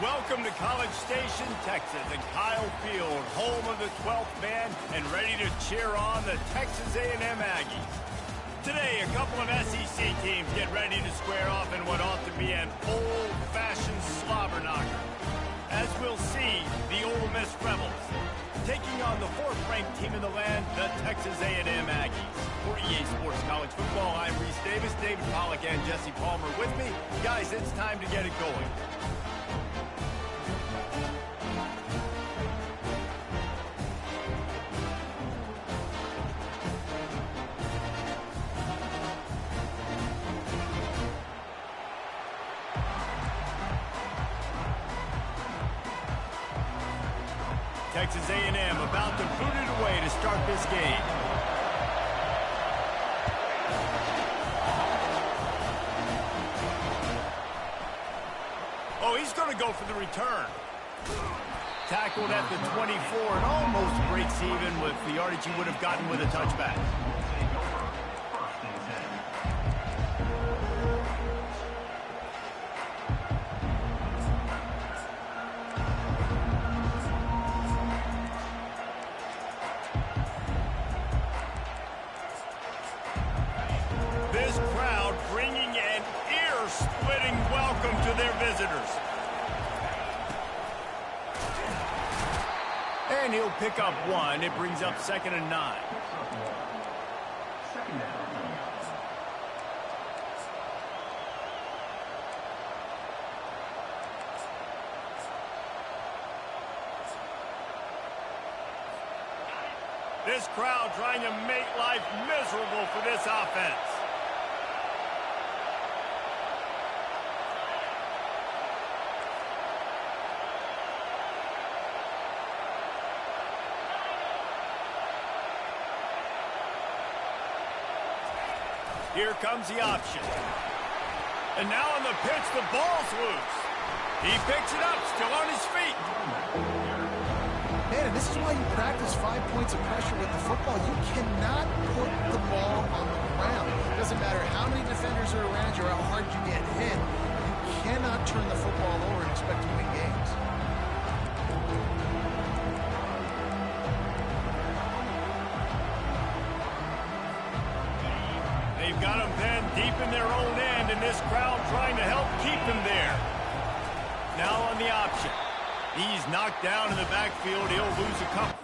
Welcome to College Station, Texas, and Kyle Field, home of the 12th man, and ready to cheer on the Texas A&M Aggies. Today, a couple of SEC teams get ready to square off in what ought to be an old-fashioned slobber knocker. As we'll see, the Ole Miss Rebels taking on the fourth-ranked team in the land, the Texas A&M Aggies. For EA Sports College Football, I'm Reese Davis, David Pollack, and Jesse Palmer with me. Guys, it's time to get it going. Texas A&M about to boot it away to start this game. Oh, he's going to go for the return. Tackled at the 24 and almost breaks even with the yardage he would have gotten with a touchback. This crowd bringing an ear-splitting welcome to their visitors. And he'll pick up one. It brings up 2nd and 9. This crowd trying to make life miserable for this offense. Here comes the option. And now on the pitch, the ball's loose. He picks it up, still on his feet. Man, and this is why you practice 5 points of pressure with the football. You cannot put the ball on the ground. It doesn't matter how many defenders are around you or how hard you get hit. You cannot turn the football over and expect to win games. They've got him pinned deep in their own end, and this crowd trying to help keep him there. Now on the option. He's knocked down in the backfield. He'll lose a couple.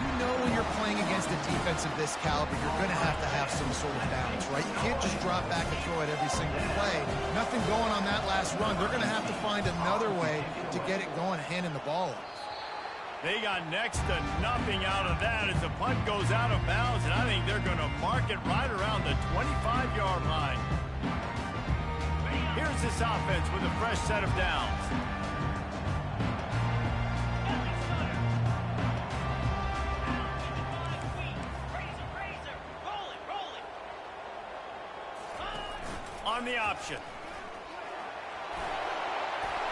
You know when you're playing against a defense of this caliber, you're going to have some sort of balance, right? You can't just drop back and throw it every single play. Nothing going on that last run. They're going to have to find another way to get it going, handing the ball off. They got next to nothing out of that as the punt goes out of bounds, and I think they're going to mark it right around the 25-yard line. Here's this offense with a fresh set of downs. On the option.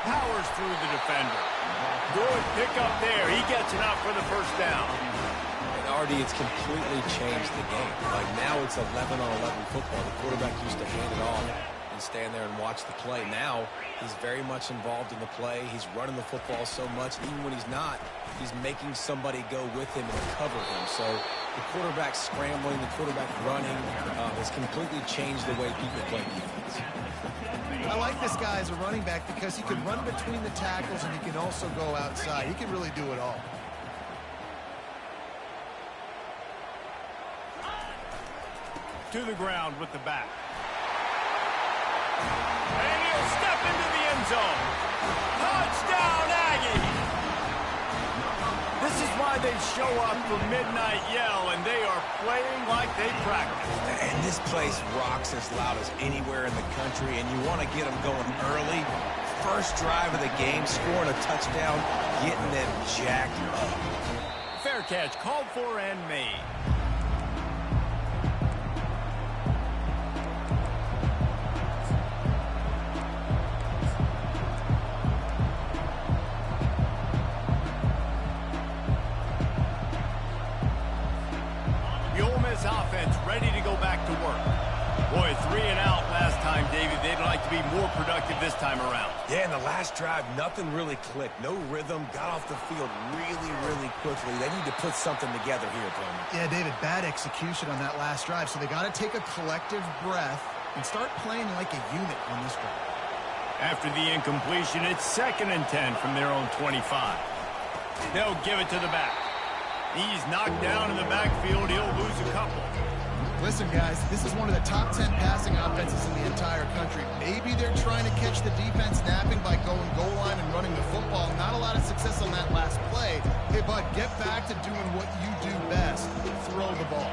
Powers through the defender. Good pick up there. He gets enough for the first down. And Artie, it's completely changed the game. Like now it's 11-on-11 football. The quarterback used to hand it off and stand there and watch the play. Now he's very much involved in the play. He's running the football so much. Even when he's not, he's making somebody go with him and cover him. So the quarterback scrambling, the quarterback running has completely changed the way people play defense. I like this guy as a running back because he can run between the tackles and he can also go outside. He can really do it all. To the ground with the back. And he'll step into the zone. Touchdown, Aggie! This is why they show up for Midnight Yell, and they are playing like they practice. And this place rocks as loud as anywhere in the country, and you want to get them going early. First drive of the game, scoring a touchdown, getting them jacked up. Fair catch called for and made. The Ole Miss offense ready to go back to work. Boy, 3 and out last time, David. They'd like to be more productive this time around. Yeah, in the last drive, nothing really clicked. No rhythm, got off the field really quickly. They need to put something together here, Bowman. Yeah, David, bad execution on that last drive, so they got to take a collective breath and start playing like a unit on this drive. After the incompletion, it's 2nd and 10 from their own 25. They'll give it to the back. He's knocked down in the backfield. He'll lose a couple. Listen, guys, this is one of the top 10 passing offenses in the entire country. Maybe they're trying to catch the defense napping by going goal line and running the football. Not a lot of success on that last play. Hey, bud, get back to doing what you do best. Throw the ball.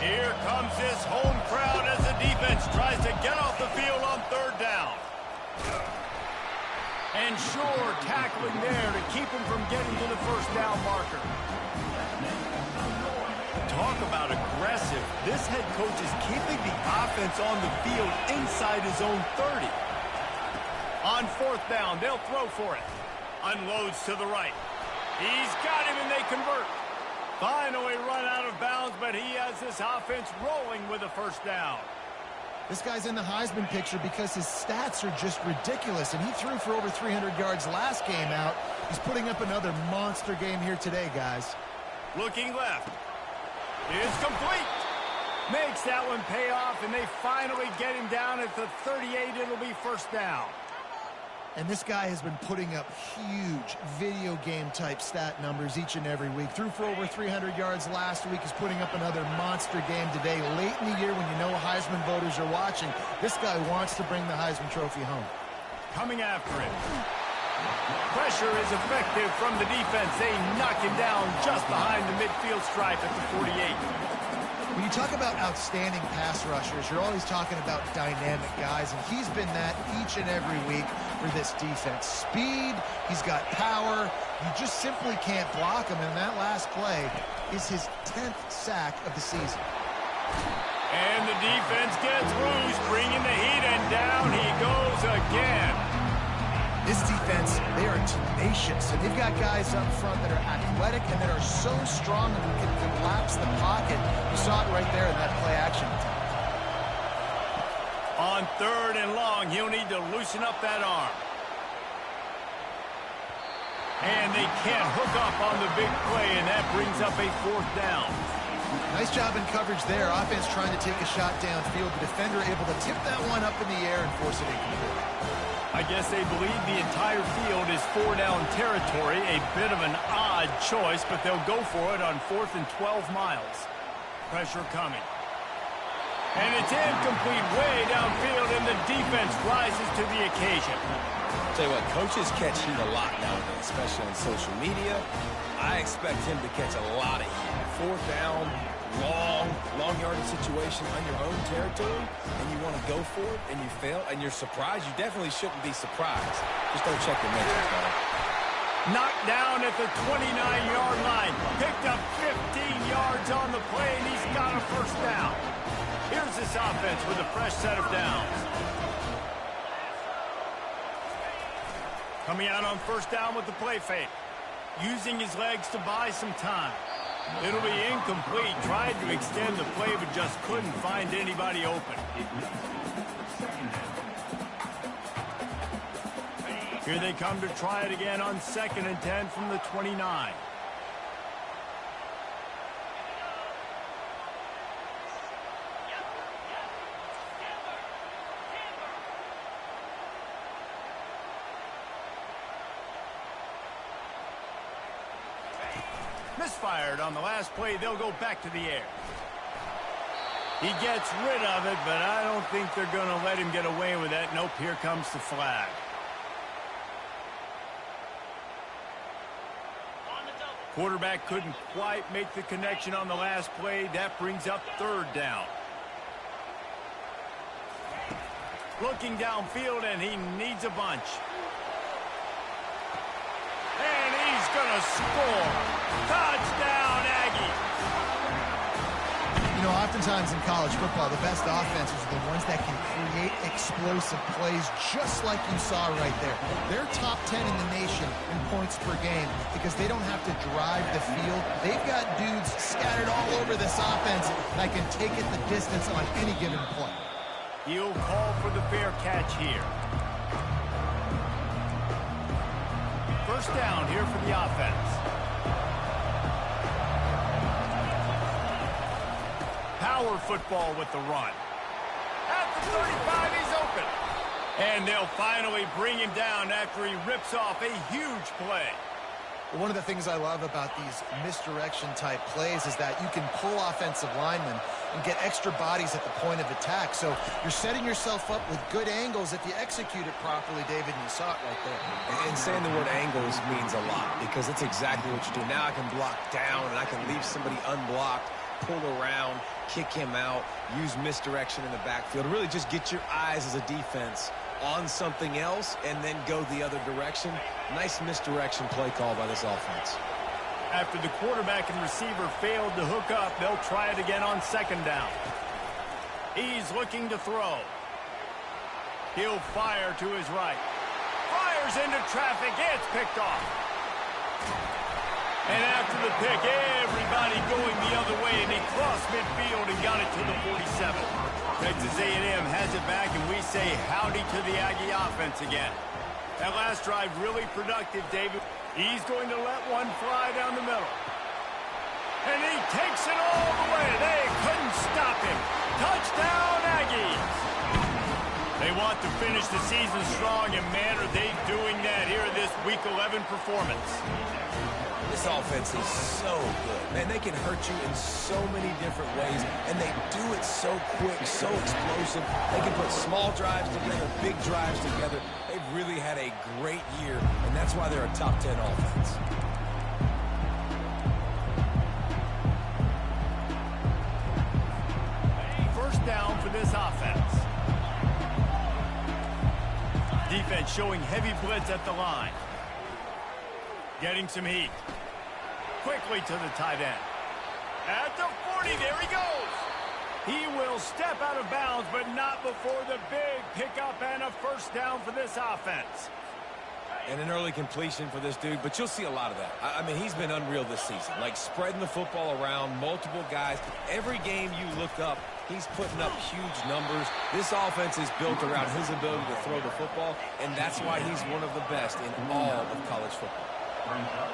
Here comes this home crowd as the defense tries to get off the field on 3rd down. And Shore tackling there to keep him from getting to the 1st down marker. Talk about aggressive. This head coach is keeping the offense on the field inside his own 30. On 4th down, they'll throw for it. Unloads to the right. He's got him and they convert. Finally run out of bounds, but he has this offense rolling with a 1st down. This guy's in the Heisman picture because his stats are just ridiculous, and he threw for over 300 yards last game out. He's putting up another monster game here today, guys. Looking left. It's complete. Makes that one pay off, and they finally get him down at the 38. It'll be 1st down. And this guy has been putting up huge video game type stat numbers each and every week. Threw for over 300 yards last week. He's putting up another monster game today. Late in the year when you know Heisman voters are watching, this guy wants to bring the Heisman Trophy home. Coming after him. Pressure is effective from the defense. They knock him down just behind the midfield stripe at the 48. When you talk about outstanding pass rushers, you're always talking about dynamic guys, and he's been that each and every week for this defense. Speed, he's got power. You just simply can't block him, and that last play is his 10th sack of the season. And the defense gets loose, bringing the heat, and down he goes again. This defense, they are tenacious, and they've got guys up front that are athletic and that are so strong and can collapse the pocket. You saw it right there in that play action attack. On 3rd and long, he'll need to loosen up that arm. And they can't hook up on the big play, and that brings up a 4th down. Nice job in coverage there. Offense trying to take a shot downfield. The defender able to tip that one up in the air and force it incomplete. I guess they believe the entire field is 4-down territory. A bit of an odd choice, but they'll go for it on 4th and 12 miles. Pressure coming. And it's incomplete way downfield, and the defense rises to the occasion. I'll tell you what, coaches catch heat a lot nowadays, especially on social media. I expect him to catch a lot of heat. 4th down, long yardage situation on your own territory, and you want to go for it, and you fail, and you're surprised. You definitely shouldn't be surprised. Just don't check your metrics, man. Knocked down at the 29-yard line. Picked up 15 yards on the play, and he's got a 1st down. Here's this offense with a fresh set of downs. Coming out on 1st down with the play fake. Using his legs to buy some time. It'll be incomplete. Tried to extend the play, but just couldn't find anybody open. Here they come to try it again on 2nd and 10 from the 29. Misfired on the last play. They'll go back to the air. He gets rid of it, but I don't think they're going to let him get away with that. Nope, here comes the flag. Quarterback couldn't quite make the connection on the last play. That brings up third down. Looking downfield, and he needs a bunch. And he's going to score. Touchdown, Aggie. You know, oftentimes in college football, the best offenses are the ones that can create explosive plays, just like you saw right there. They're top 10 in the nation in points per game because they don't have to drive the field. They've got dudes scattered all over this offense that can take it the distance on any given play. He'll call for the fair catch here. First down here for the offense. Power football with the run. At the 35, he's open. And they'll finally bring him down after he rips off a huge play. Well, one of the things I love about these misdirection-type plays is that you can pull offensive linemen and get extra bodies at the point of attack. So you're setting yourself up with good angles if you execute it properly, David, and you saw it right there. And saying the word angles means a lot because it's exactly what you do. Now I can block down and I can leave somebody unblocked, pull around, kick him out, use misdirection in the backfield. Really just get your eyes as a defense on something else and then go the other direction. Nice misdirection play call by this offense. After the quarterback and receiver failed to hook up, they'll try it again on second down. He's looking to throw. He'll fire to his right. Fires into traffic. It's picked off. And after the pick, everybody going the other way, and he crossed midfield and got it to the 47. Texas A&M has it back, and we say howdy to the Aggie offense again. That last drive really productive, David. He's going to let one fly down the middle. And he takes it all the way. They couldn't stop him. Touchdown, Aggies. They want to finish the season strong, and man, are they doing that here in this Week 11 performance. This offense is so good. Man, they can hurt you in so many different ways, and they do it so quick, so explosive. They can put small drives together, big drives together. They've really had a great year, and that's why they're a top 10 offense. First down for this offense. Defense showing heavy blitz at the line. Getting some heat. Quickly to the tight end. At the 40, there he goes. He will step out of bounds, but not before the big pickup and a first down for this offense. And an early completion for this dude, but you'll see a lot of that. I mean, he's been unreal this season. Like spreading the football around, multiple guys. Every game you look up, he's putting up huge numbers. This offense is built around his ability to throw the football, and that's why he's one of the best in all of college football.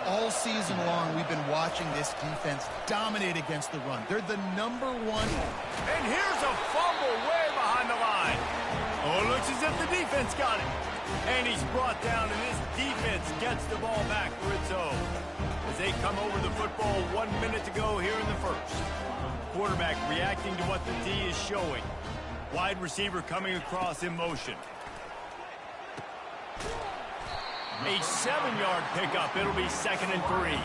All season long, we've been watching this defense dominate against the run. They're the #1. And here's a fumble way behind the line. Oh, it looks as if the defense got it. And he's brought down, and this defense gets the ball back for its own. As they come over the football 1 minute to go here in the first. Quarterback reacting to what the D is showing. Wide receiver coming across in motion. A 7-yard pickup. It'll be 2nd and 3.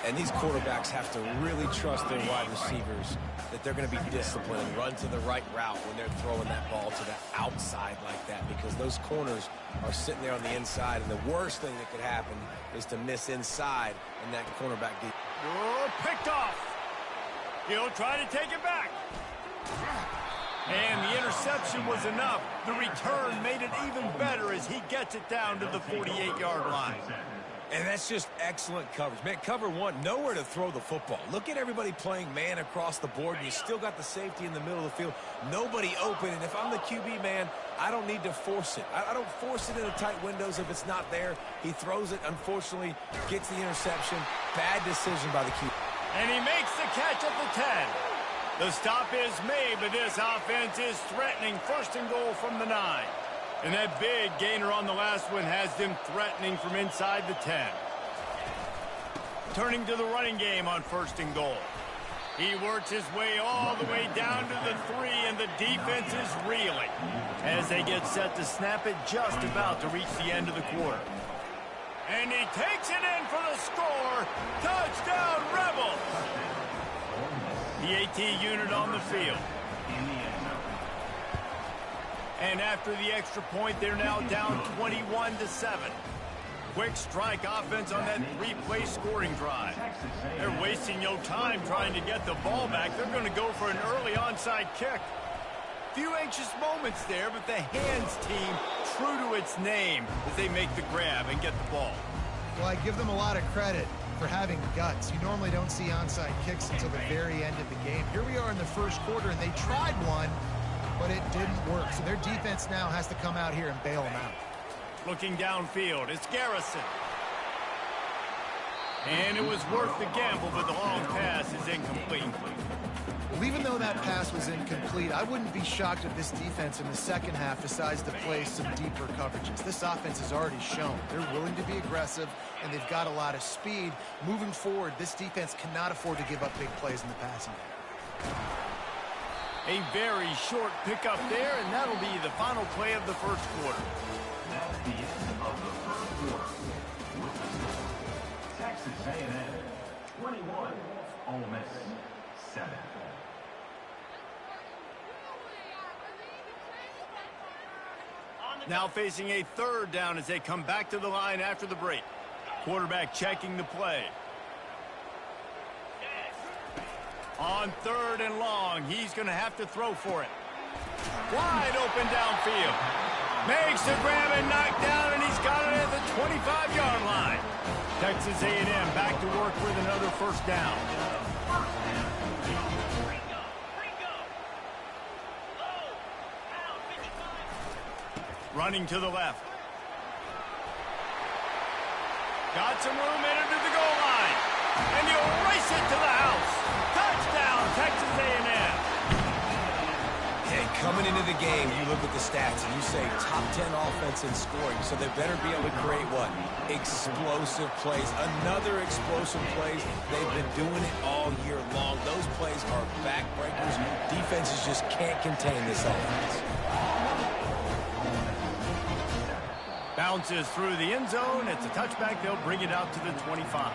And these quarterbacks have to really trust their wide receivers that they're going to be disciplined and run to the right route when they're throwing that ball to the outside like that, because those corners are sitting there on the inside, and the worst thing that could happen is to miss inside and that cornerback deep. Oh, picked off. He'll try to take it back. And the interception was enough. The return made it even better as he gets it down to the 48-yard line. And that's just excellent coverage. Man, cover one, nowhere to throw the football. Look at everybody playing man across the board, and you still got the safety in the middle of the field. Nobody open, and if I'm the QB, man, I don't need to force it. I don't force it into tight windows if it's not there. He throws it, unfortunately, gets the interception. Bad decision by the QB. And he makes the catch at the 10. The stop is made, but this offense is threatening 1st and goal from the 9. And that big gainer on the last one has them threatening from inside the 10. Turning to the running game on 1st and goal. He works his way all the way down to the 3, and the defense is reeling as they get set to snap it just about to reach the end of the quarter. And he takes it in for the score. Touchdown, Rebels! The AT unit on the field. And after the extra point, they're now down 21-7. Quick strike offense on that 3-play scoring drive. They're wasting no time trying to get the ball back. They're going to go for an early onside kick. Few anxious moments there, but the hands team true to its name as they make the grab and get the ball. Well, I give them a lot of credit for having guts. You normally don't see onside kicks until the very end of the game. Here we are in the first quarter, and they tried one, but it didn't work. So their defense now has to come out here and bail them out. Looking downfield, it's Garrison. And it was worth the gamble, but the long pass is incomplete. Well, even though that pass was incomplete, I wouldn't be shocked if this defense in the second half decides to play some deeper coverages. This offense has already shown they're willing to be aggressive, and they've got a lot of speed. Moving forward, this defense cannot afford to give up big plays in the passing game. A very short pickup there, and that'll be the final play of the first quarter. That's the end of the first quarter. With the score, Texas A&M 21, Ole Miss 7. Now facing a third down as they come back to the line after the break. Quarterback checking the play. On 3rd and long, he's going to have to throw for it. Wide open downfield. Makes the grab and knocked down, and he's got it at the 25-yard line. Texas A&M back to work with another first down. Running to the left. Got some room in under the goal line. And he'll race it to the house. Touchdown, Texas A&M. Hey, coming into the game, you look at the stats and you say top 10 offense in scoring, so they better be able to create what? Explosive plays. Another explosive plays. They've been doing it all year long. Those plays are backbreakers. Defenses just can't contain this offense. Bounces through the end zone. It's a touchback. They'll bring it out to the 25.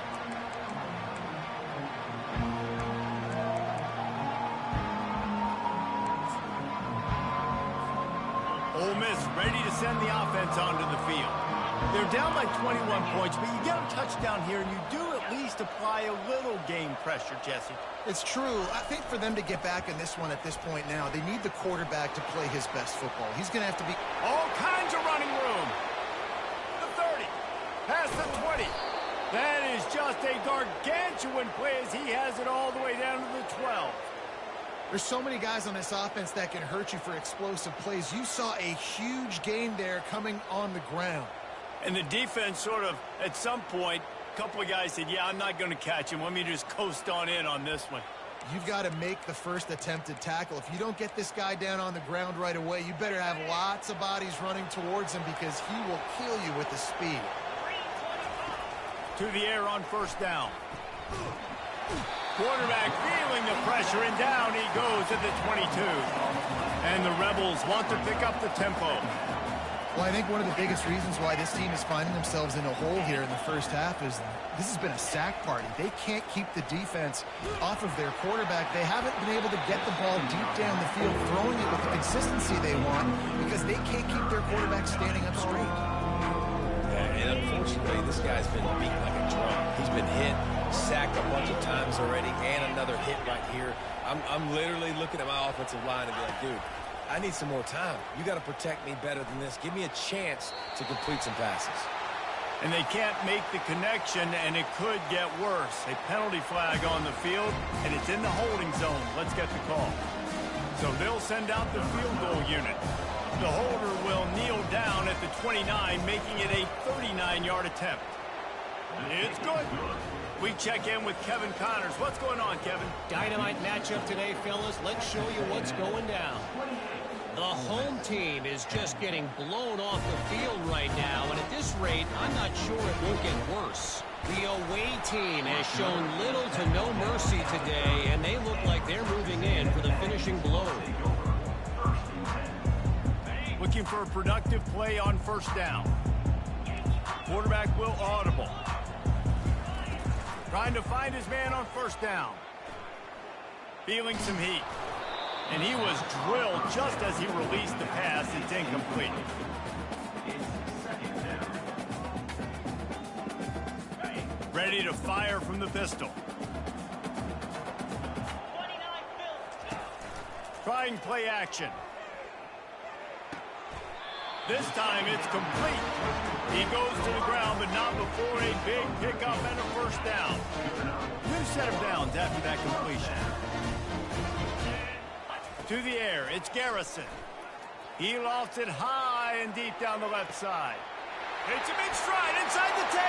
Ole Miss ready to send the offense onto the field. They're down by 21 points, but you get a touchdown here, and you do at least apply a little game pressure, Jesse. It's true. I think for them to get back in this one at this point now, they need the quarterback to play his best football. He's going to have to be... All kinds of running room. The 30. Past the 20. That is just a gargantuan play as he has it all the way down to the 12. There's so many guys on this offense that can hurt you for explosive plays. You saw a huge gain there coming on the ground. And the defense sort of, at some point, a couple of guys said, yeah, I'm not going to catch him. Let me just coast on in on this one. You've got to make the first attempted tackle. If you don't get this guy down on the ground right away, you better have lots of bodies running towards him because he will kill you with the speed. To the air on first down. Quarterback feeling the pressure, and down he goes at the 22. And the Rebels want to pick up the tempo. Well, I think one of the biggest reasons why this team is finding themselves in a hole here in the first half is this has been a sack party. They can't keep the defense off of their quarterback. They haven't been able to get the ball deep down the field, throwing it with the consistency they want because they can't keep their quarterback standing up straight. Yeah, and unfortunately, this guy's been beat like a drum. He's been hit, sacked a bunch of times already, and another hit right here. I'm literally looking at my offensive line and be like, dude, I need some more time. You got to protect me better than this. Give me a chance to complete some passes. And they can't make the connection, and it could get worse. A penalty flag on the field, and it's in the holding zone. Let's get the call. So they'll send out the field goal unit. The holder will kneel down at the 29, making it a 39-yard attempt. It's good. We check in with Kevin Connors. What's going on, Kevin? Dynamite matchup today, fellas. Let's show you what's going down. The home team is just getting blown off the field right now, and at this rate, I'm not sure it won't get worse. The away team has shown little to no mercy today, and they look like they're moving in for the finishing blow. Looking for a productive play on first down. Quarterback will audible. Trying to find his man on first down. Feeling some heat. And he was drilled just as he released the pass. It's incomplete. Ready to fire from the pistol. Trying play action. This time it's complete. He goes to the ground, but not before a big pickup and a first down. New set of downs after that completion. To the air, it's Garrison. He lofts it high and deep down the left side. Hits him in stride inside the 10.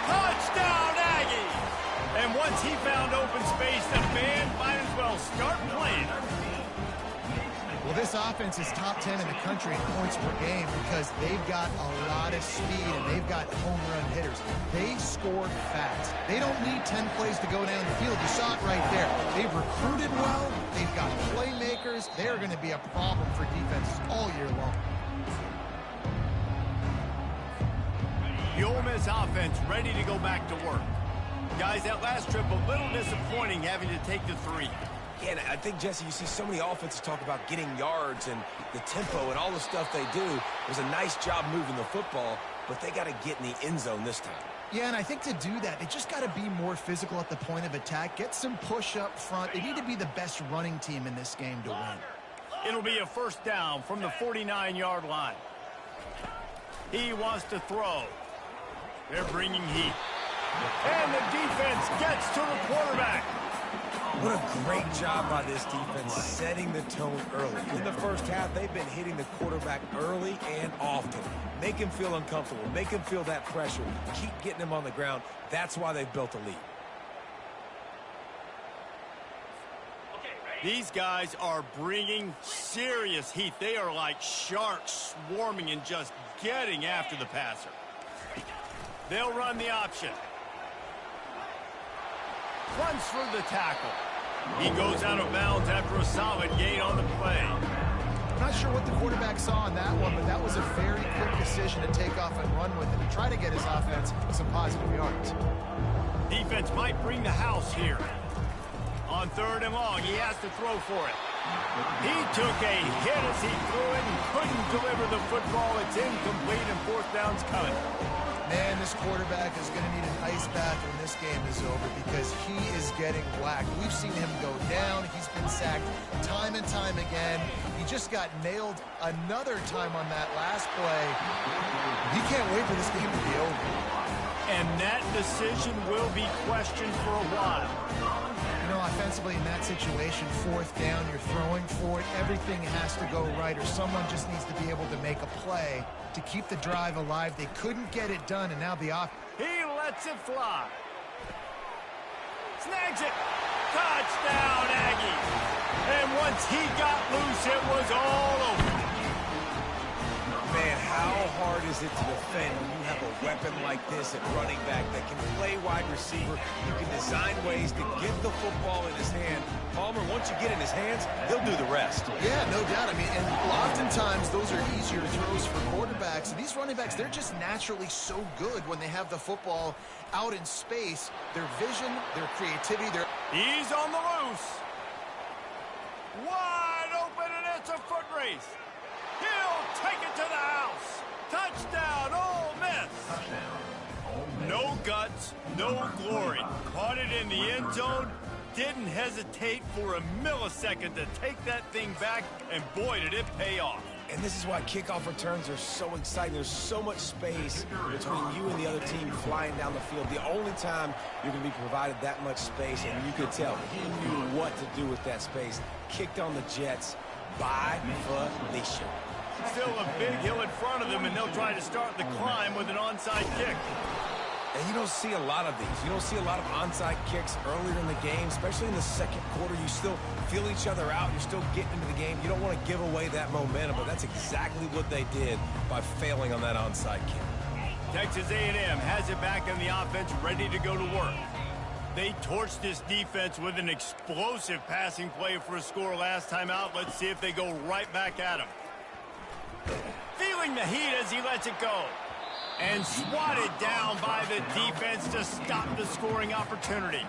Touchdown, Aggie! And once he found open space, the band might as well start playing. Well, this offense is top 10 in the country in points per game because they've got a lot of speed and they've got home run hitters. They scored fast. They don't need 10 plays to go down the field. You saw it right there. They've recruited well. They've got playmakers. They're going to be a problem for defenses all year long. The Ole Miss offense ready to go back to work. Guys, that last trip a little disappointing having to take the 3. Yeah, and I think, Jesse, you see so many offenses talk about getting yards and the tempo and all the stuff they do. It was a nice job moving the football, but they got to get in the end zone this time. Yeah, and I think to do that, they just got to be more physical at the point of attack, get some push up front. They need to be the best running team in this game to win. It'll be a first down from the 49-yard line. He wants to throw. They're bringing heat. And the defense gets to the quarterback. What a great job by this defense setting the tone early. In the first half, they've been hitting the quarterback early and often. Make him feel uncomfortable. Make him feel that pressure. Keep getting him on the ground. That's why they've built a lead. These guys are bringing serious heat. They are like sharks swarming and just getting after the passer. They'll run the option. Runs for the tackle. He goes out of bounds after a solid gain on the play. I'm not sure what the quarterback saw on that one, but that was a very quick decision to take off and run with it and try to get his offense some positive yards. Defense might bring the house here. On 3rd and long, he has to throw for it. He took a hit as he threw it and couldn't deliver the football. It's incomplete and 4th down's coming. Man, this quarterback is going to need an ice bath when this game is over because he is getting whacked. We've seen him go down. He's been sacked time and time again. He just got nailed another time on that last play. He can't wait for this game to be over. And that decision will be questioned for a while. You know, offensively in that situation, 4th down, you're throwing for it. Everything has to go right, or someone just needs to be able to make a play to keep the drive alive. They couldn't get it done, and now the off. He lets it fly. Snags it. Touchdown, Aggies. And once he got loose, it was all over. Man, how hard is it to defend when you have a weapon like this at running back that can play wide receiver? You can design ways to get the football in his hand. Palmer, once you get in his hands, he'll do the rest. Yeah, no doubt. I mean, and oftentimes those are easier throws for quarterbacks. And these running backs, they're just naturally so good when they have the football out in space. Their vision, their creativity, their... He's on the loose. Wide open, and it's a foot race. He'll take it to the house. Touchdown, Ole Miss. No guts, no glory. Caught it in the end zone. Didn't hesitate for a millisecond to take that thing back, and boy, did it pay off. And this is why kickoff returns are so exciting. There's so much space between you and the other team flying down the field. The only time you're going to be provided that much space, and you could tell he knew what to do with that space. Kicked on the Jets by Felicia. Still a big hill in front of them, and they'll try to start the climb with an onside kick. And you don't see a lot of these. You don't see a lot of onside kicks earlier in the game, especially in the second quarter. You still feel each other out. You're still getting into the game. You don't want to give away that momentum, but that's exactly what they did by failing on that onside kick. Texas A&M has it back in the offense, ready to go to work. They torched this defense with an explosive passing play for a score last time out. Let's see if they go right back at him. Feeling the heat as he lets it go. And swatted down by the defense to stop the scoring opportunity.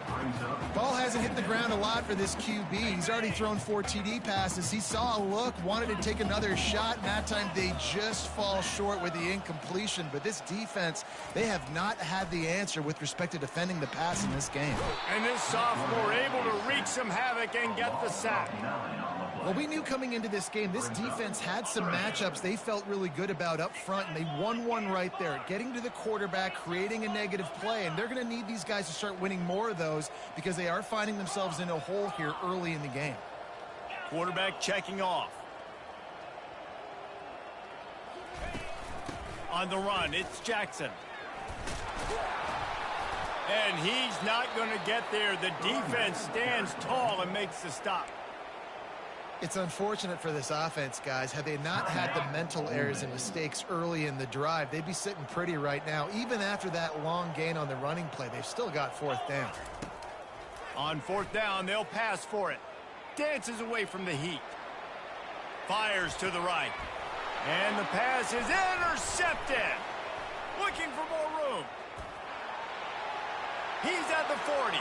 Ball hasn't hit the ground a lot for this QB. He's already thrown 4 TD passes. He saw a look, wanted to take another shot, and that time they just fall short with the incompletion. But this defense, they have not had the answer with respect to defending the pass in this game. And this sophomore able to wreak some havoc and get the sack. Well, we knew coming into this game, this defense had some matchups they felt really good about up front, and they won one right there, getting to the quarterback, creating a negative play, and they're going to need these guys to start winning more of those because they are finding themselves in a hole here early in the game. Quarterback checking off. On the run, it's Jackson. And he's not going to get there. The defense stands tall and makes the stop. It's unfortunate for this offense, guys. Had they not had the mental errors and mistakes early in the drive, they'd be sitting pretty right now. Even after that long gain on the running play, they've still got 4th down. On 4th down, they'll pass for it. Dances away from the heat. Fires to the right. And the pass is intercepted. Looking for more room. He's at the 40.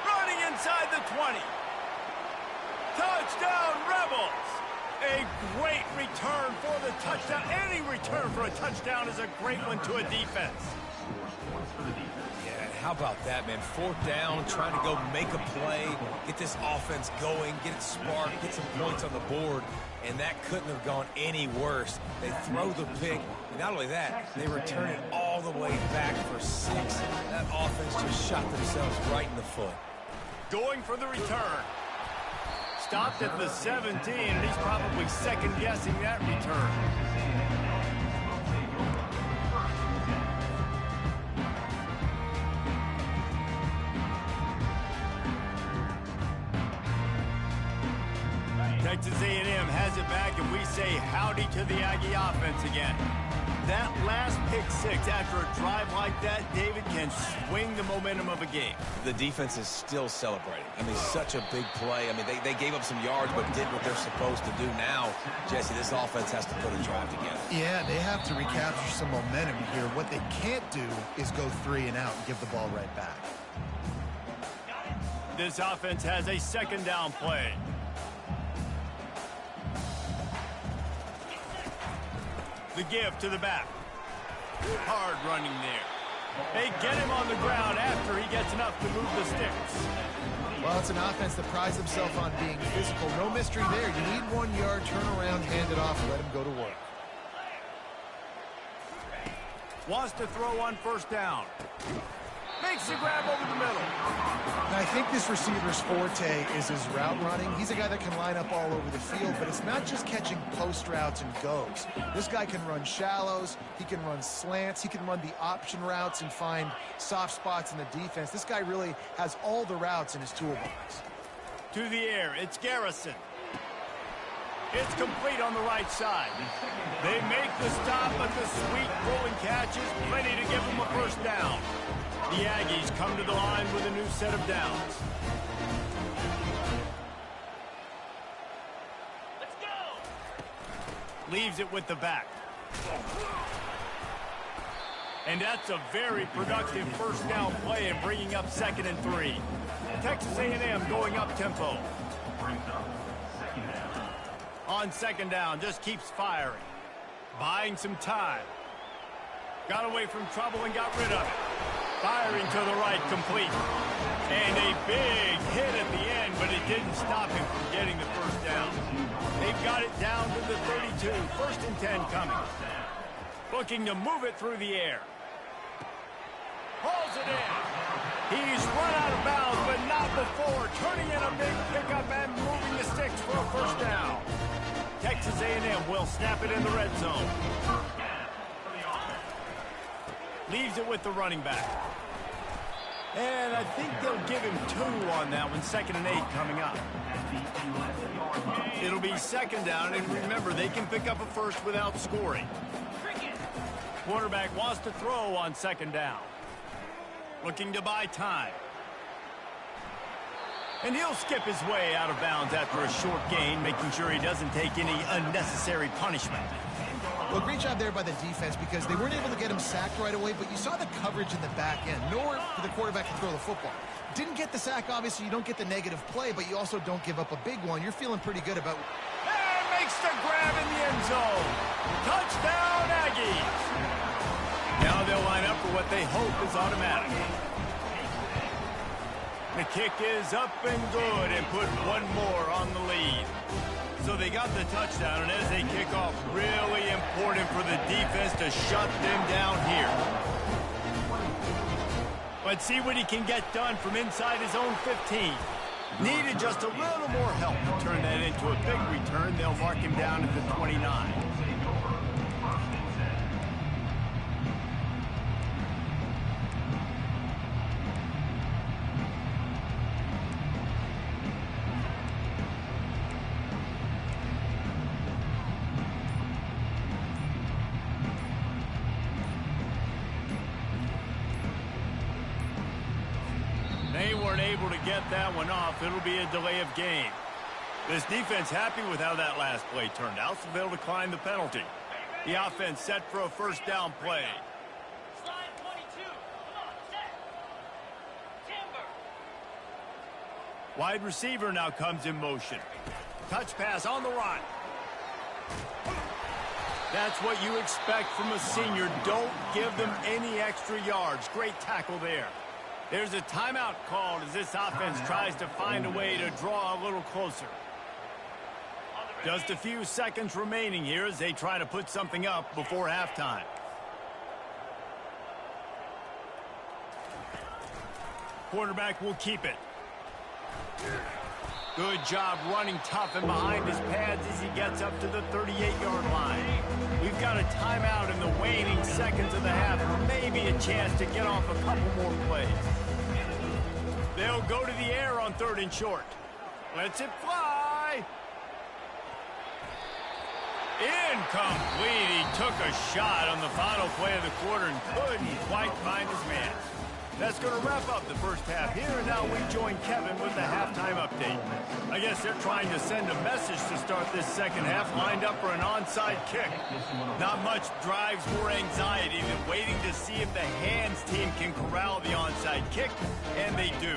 Running inside the 20. Touchdown, Rebels! A great return for the touchdown. Any return for a touchdown is a great one to a defense. Yeah, how about that, man? 4th down, trying to go make a play, get this offense going, get it sparked, get some points on the board, and that couldn't have gone any worse. They throw the pick, and not only that, they return it all the way back for 6. That offense just shot themselves right in the foot. Going for the return. Stopped at the 17, and he's probably second-guessing that return. Texas A&M has it back, and we say howdy to the Aggie offense again. That last pick 6 after a drive like that, David, can swing the momentum of a game. The defense is still celebrating. I mean, such a big play. I mean, they gave up some yards but did what they're supposed to do. Now, Jesse, this offense has to put a drive together. Yeah, they have to recapture some momentum here. What they can't do is go 3 and out and give the ball right back. This offense has a 2nd down play. The give to the back. Hard running there. They get him on the ground after he gets enough to move the sticks. Well, it's an offense that prides themselves on being physical. No mystery there. You need 1 yard, turn around, hand it off, and let him go to work. Wants to throw on 1st down. Makes the grab over the middle. Now, I think this receiver's forte is his route running. He's a guy that can line up all over the field, but it's not just catching post routes and goes. This guy can run shallows, he can run slants, he can run the option routes and find soft spots in the defense. This guy really has all the routes in his toolbox. To the air, it's Garrison. It's complete on the right side. They make the stop, but the sweet rolling catch is plenty to give them a 1st down. The Aggies come to the line with a new set of downs. Let's go! Leaves it with the back. And that's a very productive 1st down play and bringing up 2nd and 3. Texas A&M going up tempo. On 2nd down, just keeps firing. Buying some time. Got away from trouble and got rid of it. Firing to the right, complete. And a big hit at the end, but it didn't stop him from getting the 1st down. They've got it down to the 32. 1st and 10 coming. Looking to move it through the air. Hauls it in. He's run out of bounds, but not before. Turning in a big pickup and moving the sticks for a 1st down. Texas A&M will snap it in the red zone. Leaves it with the running back. And I think they'll give him 2 on that one. 2nd and 8 coming up. It'll be 2nd down, and remember, they can pick up a 1st without scoring. Quarterback wants to throw on second down. Looking to buy time. And he'll skip his way out of bounds after a short gain, making sure he doesn't take any unnecessary punishment. Well, great job there by the defense because they weren't able to get him sacked right away, but you saw the coverage in the back end. Nowhere for the quarterback to throw the football. Didn't get the sack, obviously. You don't get the negative play, but you also don't give up a big one. You're feeling pretty good about... And makes the grab in the end zone. Touchdown, Aggies. Now they'll line up for what they hope is automatic. The kick is up and good and put one more on the lead. So they got the touchdown, and as they kick off, really important for the defense to shut them down here. Let's see what he can get done from inside his own 15. Needed just a little more help to turn that into a big return. They'll mark him down at the 29. They weren't able to get that one off. It'll be a delay of game. This defense happy with how that last play turned out, so they'll decline the penalty. The offense set for a first down play. Slide 22. Come on, set. Timber. Wide receiver now comes in motion. Touch pass on the run. That's what you expect from a senior. Don't give them any extra yards. Great tackle there. There's a timeout called as this offense tries to find a way to draw a little closer. Just a few seconds remaining here as they try to put something up before halftime. Quarterback will keep it. Good job running tough and behind his pads as he gets up to the 38-yard line. We've got a timeout in the waning seconds of the half, or maybe a chance to get off a couple more plays. They'll go to the air on third and short. Lets it fly. Incomplete. He took a shot on the final play of the quarter and couldn't quite find his man. That's going to wrap up the first half here, and now we join Kevin with the halftime update. I guess they're trying to send a message to start this second half, lined up for an onside kick. Not much drives more anxiety than waiting to see if the hands team can corral the onside kick, and they do.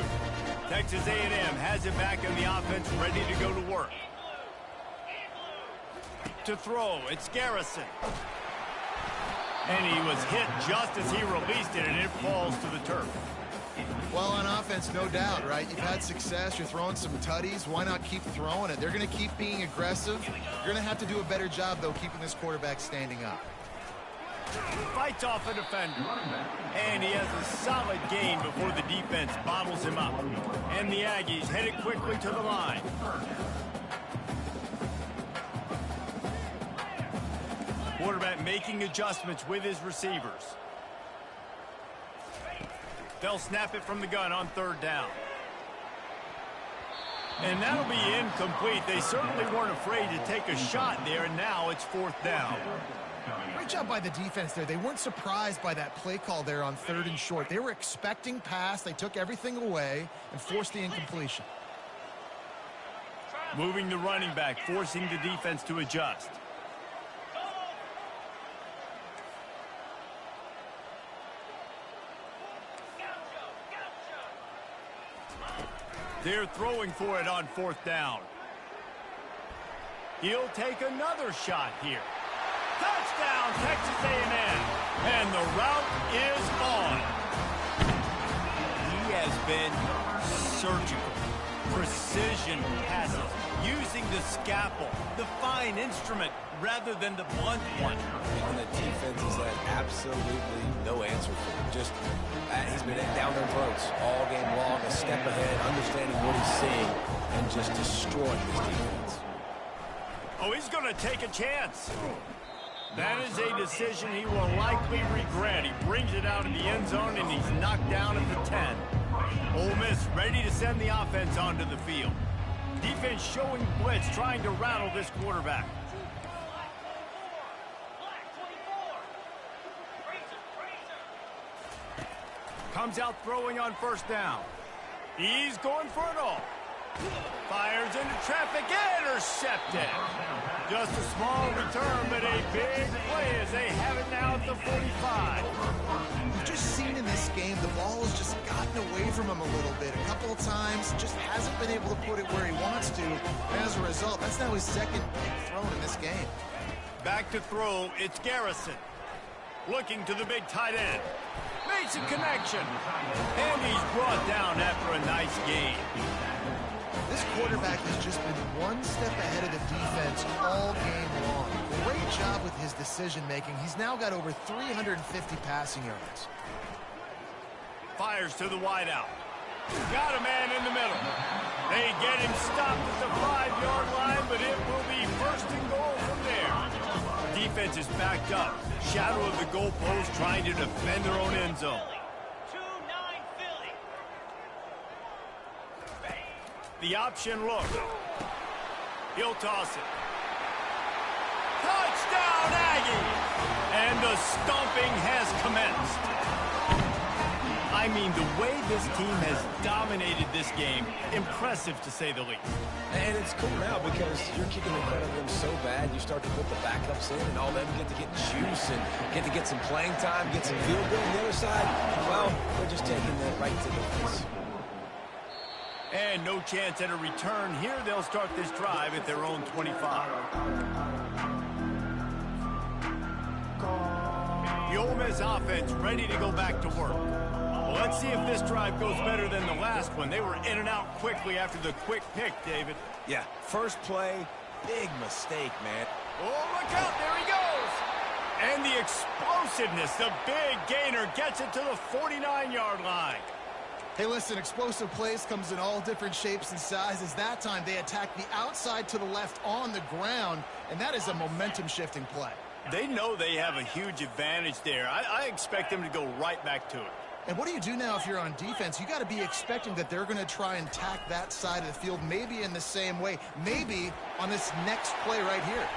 Texas A&M has it back in the offense, ready to go to work. To throw, it's Garrison. And he was hit just as he released it, and it falls to the turf. Well, on offense, no doubt, right? You've had success. You're throwing some tutties. Why not keep throwing it? They're going to keep being aggressive. You're going to have to do a better job, though, keeping this quarterback standing up. Fights off a defender. And he has a solid gain before the defense bottles him up. And the Aggies headed quickly to the line. Quarterback making adjustments with his receivers. They'll snap it from the gun on third down. And that'll be incomplete. They certainly weren't afraid to take a shot there, and now it's fourth down. Great job by the defense there. They weren't surprised by that play call there on third and short. They were expecting pass. They took everything away and forced the incompletion. Moving the running back, forcing the defense to adjust. They're throwing for it on fourth down. He'll take another shot here. Touchdown, Texas A&M. And the route is on. He has been surgical. Precision passes. Using the scalpel, the fine instrument, rather than the blunt one. And the defense has had absolutely no answer for him. Just, he's been down their throats all game long, a step ahead, understanding what he's seeing, and just destroying this defense. Oh, he's going to take a chance. That is a decision he will likely regret. He brings it out in the end zone, and he's knocked down at the 10. Ole Miss ready to send the offense onto the field. Defense showing blitz, trying to rattle this quarterback. Comes out throwing on first down. He's going for it all. Fires into traffic, intercepted. Just a small return, but a big play as they have it now at the 45. We've just seen in this game the ball has just gotten away from him a little bit. A couple of times, just hasn't been able to put it where he wants to. And as a result, that's now his second big throw in this game. Back to throw, it's Garrison. Looking to the big tight end. Makes a connection. And he's brought down after a nice gain. This quarterback has just been one step ahead of the defense all game long. Great job with his decision-making. He's now got over 350 passing yards. Fires to the wideout. Got a man in the middle. They get him stopped at the 5-yard line, but it will be first and goal from there. Defense is backed up. Shadow of the goalpost trying to defend their own end zone. 2-9 Philly. The option look. He'll toss it. Touchdown, Aggie! And the stomping has commenced. I mean, the way this team has dominated this game, impressive to say the least. And it's cool now because you're kicking in front of them so bad, you start to put the backups in, and all them get to get juice and get to get some playing time, get some field goal on the other side. Well, they're just taking that right to the face. And no chance at a return. Here they'll start this drive at their own 25. The Ole Miss offense ready to go back to work. Well, let's see if this drive goes better than the last one. They were in and out quickly after the quick pick, David. Yeah, first play, big mistake, man. Oh, look out, there he goes. And the explosiveness, the big gainer gets it to the 49-yard line. Hey, listen, explosive plays comes in all different shapes and sizes. That time, they attack the outside to the left on the ground, and that is a momentum-shifting play. They know they have a huge advantage there. I expect them to go right back to it. And what do you do now if you're on defense? You got to be expecting that they're going to try and attack that side of the field, maybe in the same way, maybe on this next play right here.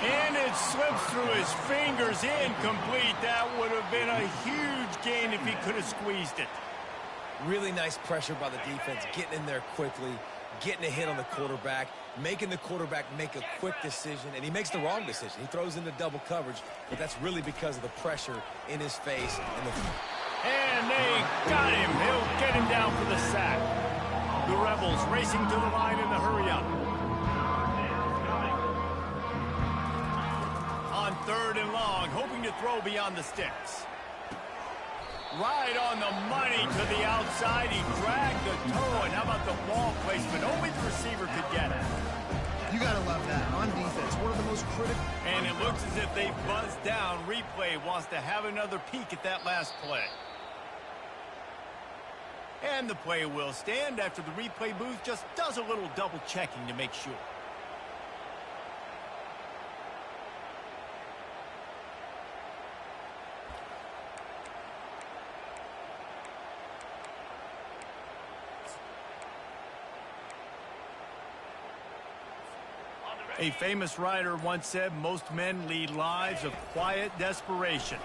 And it slips through his fingers, incomplete. That would have been a huge gain if he could have squeezed it. Really nice pressure by the defense, getting in there quickly, getting a hit on the quarterback, making the quarterback make a quick decision, and he makes the wrong decision. He throws into double coverage, but that's really because of the pressure in his face. And they got him. He'll get him down for the sack. The Rebels racing to the line in the hurry-up. On 3rd and long, hoping to throw beyond the sticks. Right on the money to the outside. He dragged the toe, and how about the ball placement? Only the receiver could get it. You got to love that. On defense, one of the most critical. And it looks as if they buzzed down. Replay wants to have another peek at that last play. And the play will stand after the replay booth just does a little double checking to make sure. A famous writer once said, most men lead lives of quiet desperation.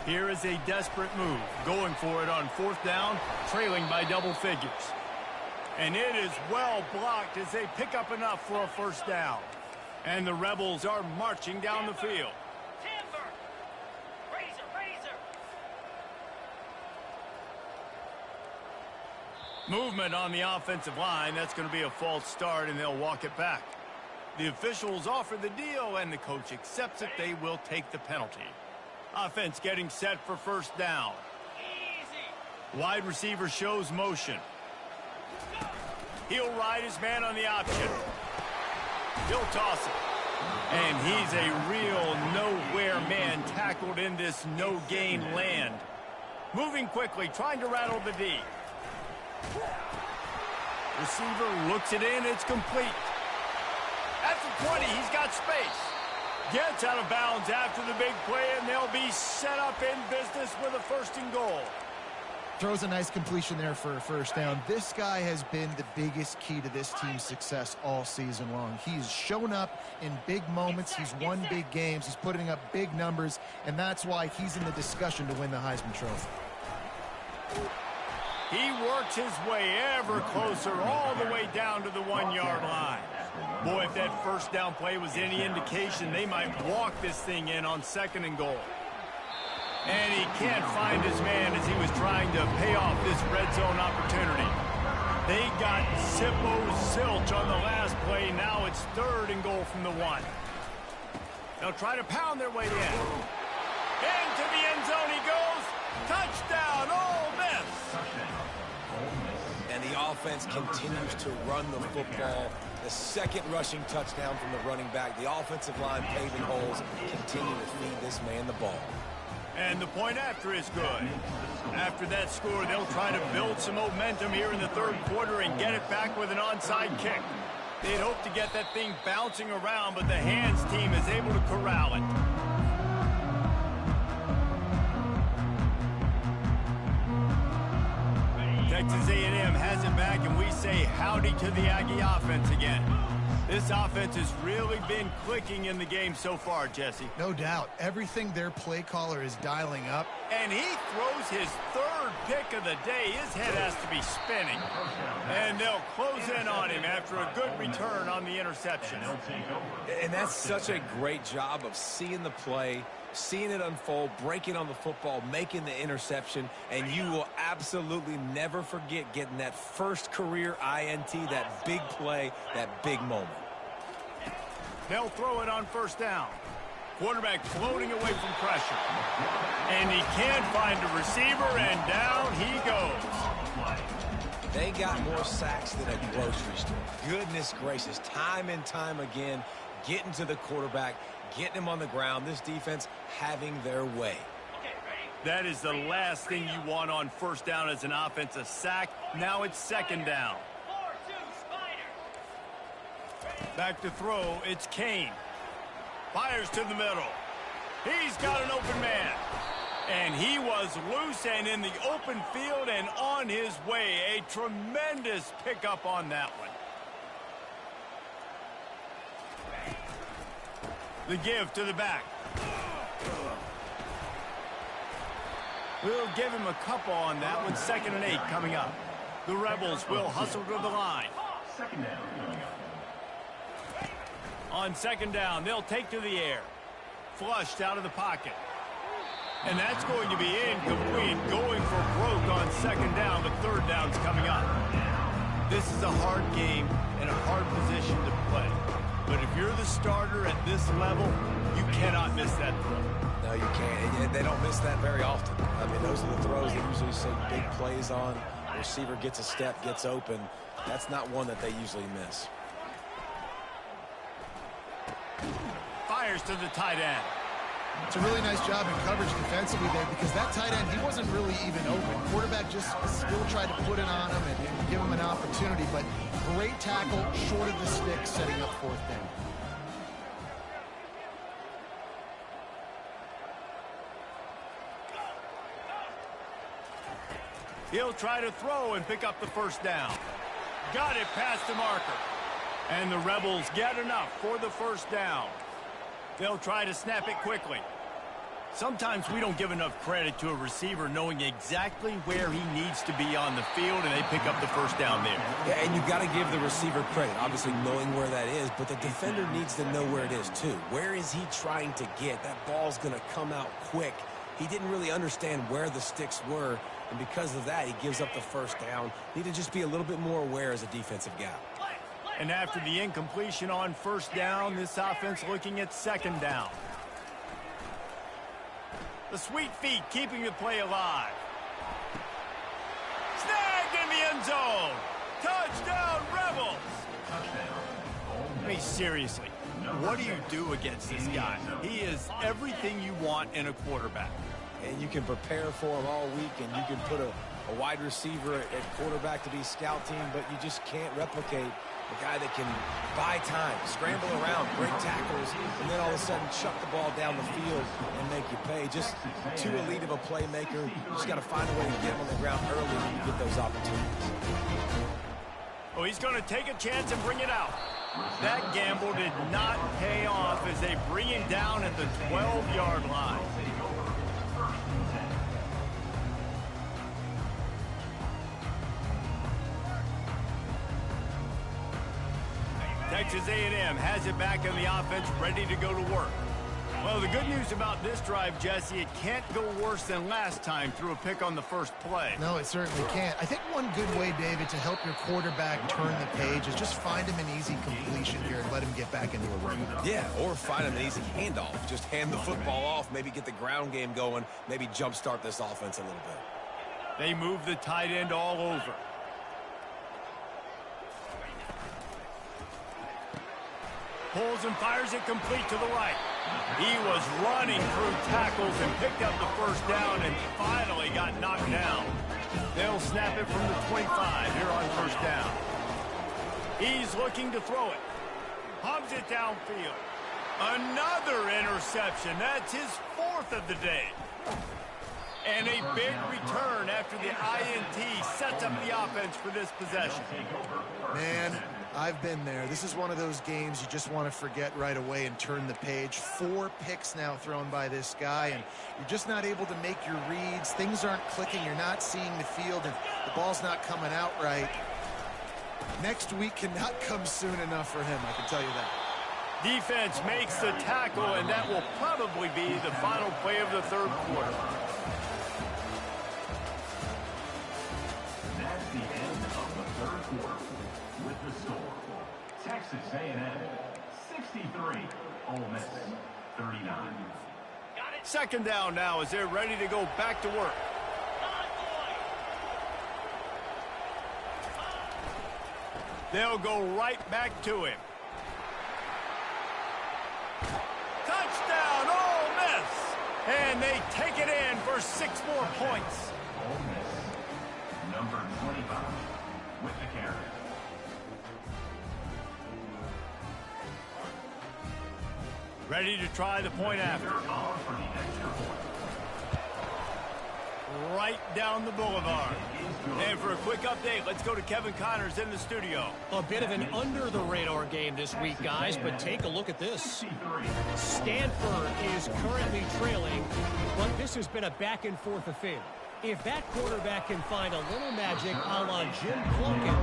Here is a desperate move, going for it on 4th down, trailing by double figures. And it is well blocked as they pick up enough for a 1st down. And the Rebels are marching down the field. Timber. Razor. Movement on the offensive line. That's going to be a false start, and they'll walk it back. The officials offer the deal, and the coach accepts it. They will take the penalty. Offense getting set for 1st down. Easy. Wide receiver shows motion. He'll ride his man on the option. He'll toss it. And he's a real nowhere man tackled in this no-gain land. Moving quickly, trying to rattle the D. Receiver looks it in. It's complete. At the 20, he's got space. Gets out of bounds after the big play, and they'll be set up in business with a 1st and goal. Throws a nice completion there for a first down. This guy has been the biggest key to this team's success all season long. He's shown up in big moments. He's won big games. He's putting up big numbers, and that's why he's in the discussion to win the Heisman Trophy. He works his way ever closer all the way down to the 1-yard line. Boy, if that first down play was any indication, they might walk this thing in on 2nd and goal. And he can't find his man as he was trying to pay off this red zone opportunity. They got zilch on the last play. Now it's 3rd and goal from the 1. They'll try to pound their way in. Into the end zone he goes. Touchdown, Ole Miss. And the offense continues to run the football. The 2nd rushing touchdown from the running back. The offensive line paving holes, continue to feed this man the ball. And the point after is good. After that score, they'll try to build some momentum here in the 3rd quarter and get it back with an onside kick. They'd hope to get that thing bouncing around, but the hands team is able to corral it. Texas A&M has it back, and we say howdy to the Aggie offense again. This offense has really been clicking in the game so far, Jesse. No doubt. Everything their play caller is dialing up. And he throws his 3rd pick of the day. His head has to be spinning. And they'll close in on him after a good return on the interception. And that's such a great job of seeing the play, seeing it unfold, breaking on the football, making the interception, and you will absolutely never forget getting that first career INT, that big play, that big moment. They'll throw it on 1st down. Quarterback floating away from pressure. And he can't find a receiver, and down he goes. They got more sacks than a grocery store. Goodness gracious, time and time again, getting to the quarterback, getting him on the ground. This defense having their way. That is the last thing you want on 1st down as an offensive sack. Now it's 2nd down. Back to throw, it's Kane. Fires to the middle. He's got an open man. And he was loose and in the open field and on his way. A tremendous pickup on that one. The give to the back. We'll give him a couple on that one. 2nd and 8 coming up. The Rebels will hustle to the line. 2nd down. On 2nd down, they'll take to the air. Flushed out of the pocket. And that's going to be incomplete. Going for broke on 2nd down, but 3rd down's coming up. This is a hard game and a hard position to play. But if you're the starter at this level, you cannot miss that throw. No, you can't. And they don't miss that very often. I mean, those are the throws they usually see big plays on. The receiver gets a step, gets open. That's not one that they usually miss. Fires to the tight end. It's a really nice job in coverage defensively there because that tight end, he wasn't really even open. Quarterback just still tried to put it on him and give him an opportunity, but great tackle, short of the stick, setting up 4th down. He'll try to throw and pick up the 1st down. Got it past the marker. And the Rebels get enough for the 1st down. They'll try to snap it quickly. Sometimes we don't give enough credit to a receiver knowing exactly where he needs to be on the field, and they pick up the 1st down there. Yeah, and you've got to give the receiver credit, obviously knowing where that is, but the defender needs to know where it is too. Where is he trying to get? That ball's going to come out quick. He didn't really understand where the sticks were, and because of that, he gives up the 1st down. Need to just be a little bit more aware as a defensive guy. And after the incompletion on 1st down, this offense looking at 2nd down. The sweet feet keeping the play alive. Snagged in the end zone. Touchdown, Rebels. I mean, seriously, what do you do against this guy? He is everything you want in a quarterback. And you can prepare for him all week, and you can put a a wide receiver at quarterback to be scout team, but you just can't replicate a guy that can buy time, scramble around, break tackles, and then all of a sudden chuck the ball down the field and make you pay. Just too elite of a playmaker. You just got to find a way to get him on the ground early when you get those opportunities. Oh, he's going to take a chance and bring it out. That gamble did not pay off as they bring him down at the 12-yard line. Texas A&M has it back in the offense, ready to go to work. Well, the good news about this drive, Jesse, it can't go worse than last time through a pick on the first play. No, it certainly can't. I think one good way, David, to help your quarterback turn the page is just find him an easy completion here and let him get back into a rhythm. Yeah, or find him an easy handoff. Just hand the football off, maybe get the ground game going, maybe jumpstart this offense a little bit. They move the tight end all over. Pulls and fires it complete to the right. He was running through tackles and picked up the first down and finally got knocked down. They'll snap it from the 25 here on first down. He's looking to throw it. Hubs it downfield. Another interception. That's his fourth of the day. And a big return after the INT sets up the offense for this possession. Man, I've been there. This is one of those games you just want to forget right away and turn the page. 4 picks now thrown by this guy, and you're just not able to make your reads. Things aren't clicking. You're not seeing the field, and the ball's not coming out right. Next week cannot come soon enough for him, I can tell you that. Defense makes the tackle, and that will probably be the final play of the third quarter. That's the end of the third quarter. With the score, Texas A&M 63, Ole Miss 39. Second down now as they're ready to go back to work. They'll go right back to him. Touchdown, Ole Miss! And they take it in for 6 more points. Ole Miss, number 25, with the carry. Ready to try the point after. On for the extra point. Right down the boulevard. And for a quick update, let's go to Kevin Connors in the studio. A bit of an under-the-radar game this week, guys, but take a look at this. Stanford is currently trailing, but this has been a back-and-forth affair. If that quarterback can find a little magic a la Jim Plunkett,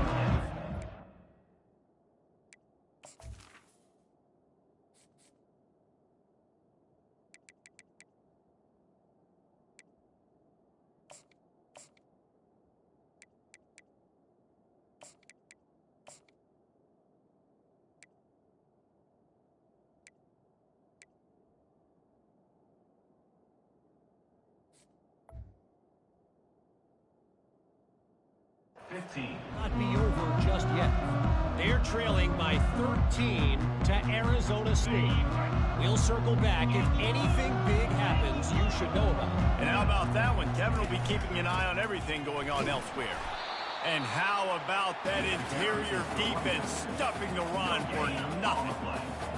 not be over just yet. They're trailing by 13 to Arizona State. We'll circle back. If anything big happens, you should know about it. And how about that one? Kevin will be keeping an eye on everything going on elsewhere. And how about that interior defense stuffing the run for nothing?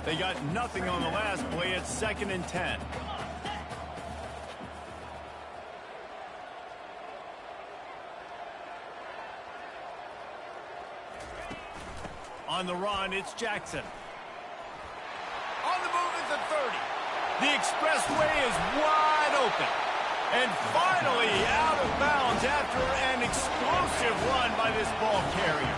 They got nothing on the last play. It's 2nd and 10. On the run, it's Jackson. On the move at the 30. The expressway is wide open. And finally out of bounds after an explosive run by this ball carrier.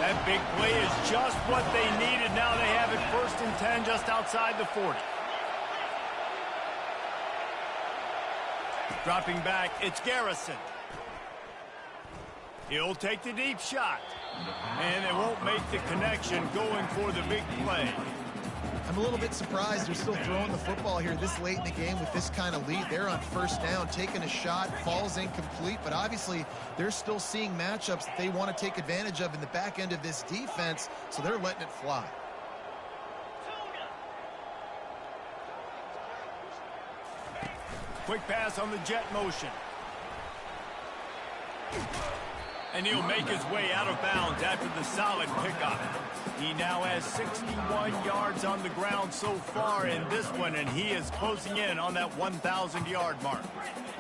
That big play is just what they needed. Now they have it 1st and 10 just outside the 40. Dropping back, it's Garrison. He'll take the deep shot. And they won't make the connection going for the big play. I'm a little bit surprised they're still throwing the football here this late in the game with this kind of lead. They're on 1st down, taking a shot, falls incomplete, but obviously they're still seeing matchups that they want to take advantage of in the back end of this defense, so they're letting it fly. Quick pass on the jet motion. And he'll make his way out of bounds after the solid pickup. He now has 61 yards on the ground so far in this one, and he is closing in on that 1,000-yard mark.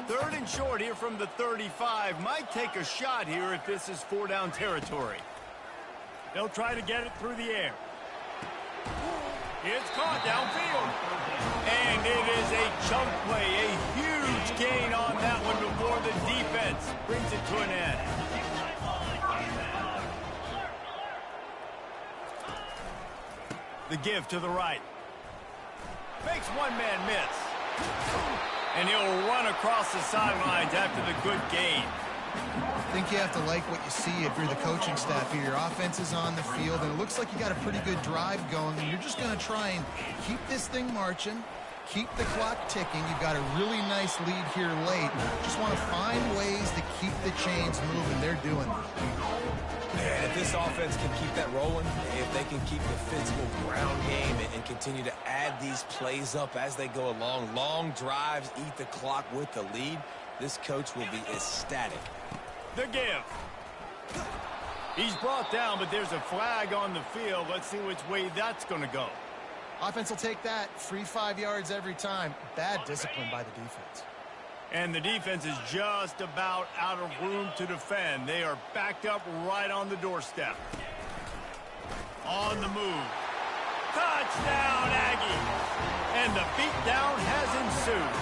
3rd and short here from the 35. Might take a shot here if this is 4-down territory. They'll try to get it through the air. It's caught downfield. And it is a chunk play, a huge gain on that one before the defense brings it to an end. The give to the right. Makes one man miss. And he'll run across the sidelines after the good gain. I think you have to like what you see if you're the coaching staff here. Your offense is on the field, and it looks like you got a pretty good drive going, and you're just going to try and keep this thing marching, keep the clock ticking. You've got a really nice lead here late. Just want to find ways to keep the chains moving. They're doing it. And if this offense can keep that rolling, if they can keep the physical ground game and continue to add these plays up as they go along, long drives, eat the clock with the lead, this coach will be ecstatic. The give. He's brought down, but there's a flag on the field. Let's see which way that's going to go. Offense will take that. Free 5 yards every time. Bad discipline by the defense. And the defense is just about out of room to defend. They are backed up right on the doorstep. On the move. Touchdown, Aggies! And the beatdown has ensued.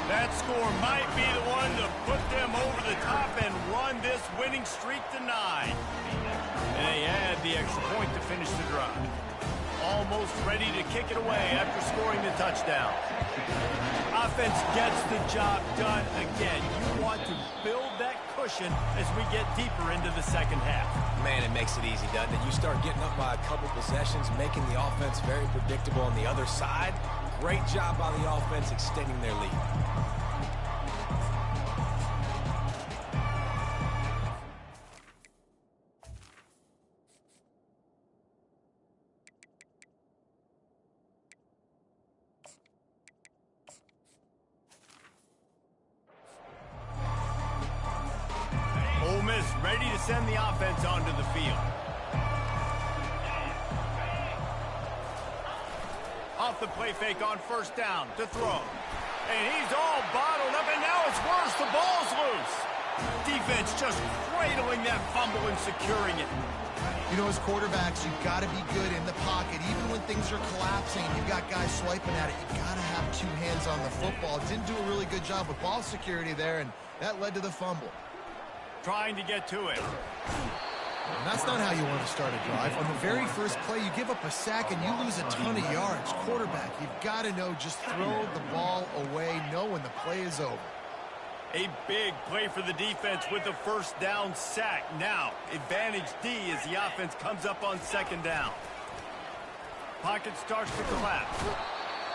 That score might be the one to put them over the top and run this winning streak to 9. And they add the extra point to finish the drive. Almost ready to kick it away after scoring the touchdown. Offense gets the job done again. You want to build that cushion as we get deeper into the second half. Man, it makes it easy, doesn't it? You start getting up by a couple possessions, making the offense very predictable on the other side. Great job by the offense extending their lead. Ole Miss ready to send the offense onto the field. Off the play fake on 1st down to throw. And he's all bottled up, and now it's worse. The ball's loose. Defense just cradling that fumble and securing it. You know, as quarterbacks, you've got to be good in the pocket. Even when things are collapsing, you've got guys swiping at it. You've got to have 2 hands on the football. Didn't do a really good job with ball security there, and that led to the fumble. Trying to get to it. And that's not how you want to start a drive. On the very first play, you give up a sack and you lose a ton of yards. Quarterback, you've got to know, just throw the ball away, know when the play is over. A big play for the defense with the 1st down sack. Now, advantage D as the offense comes up on 2nd down. Pocket starts to collapse.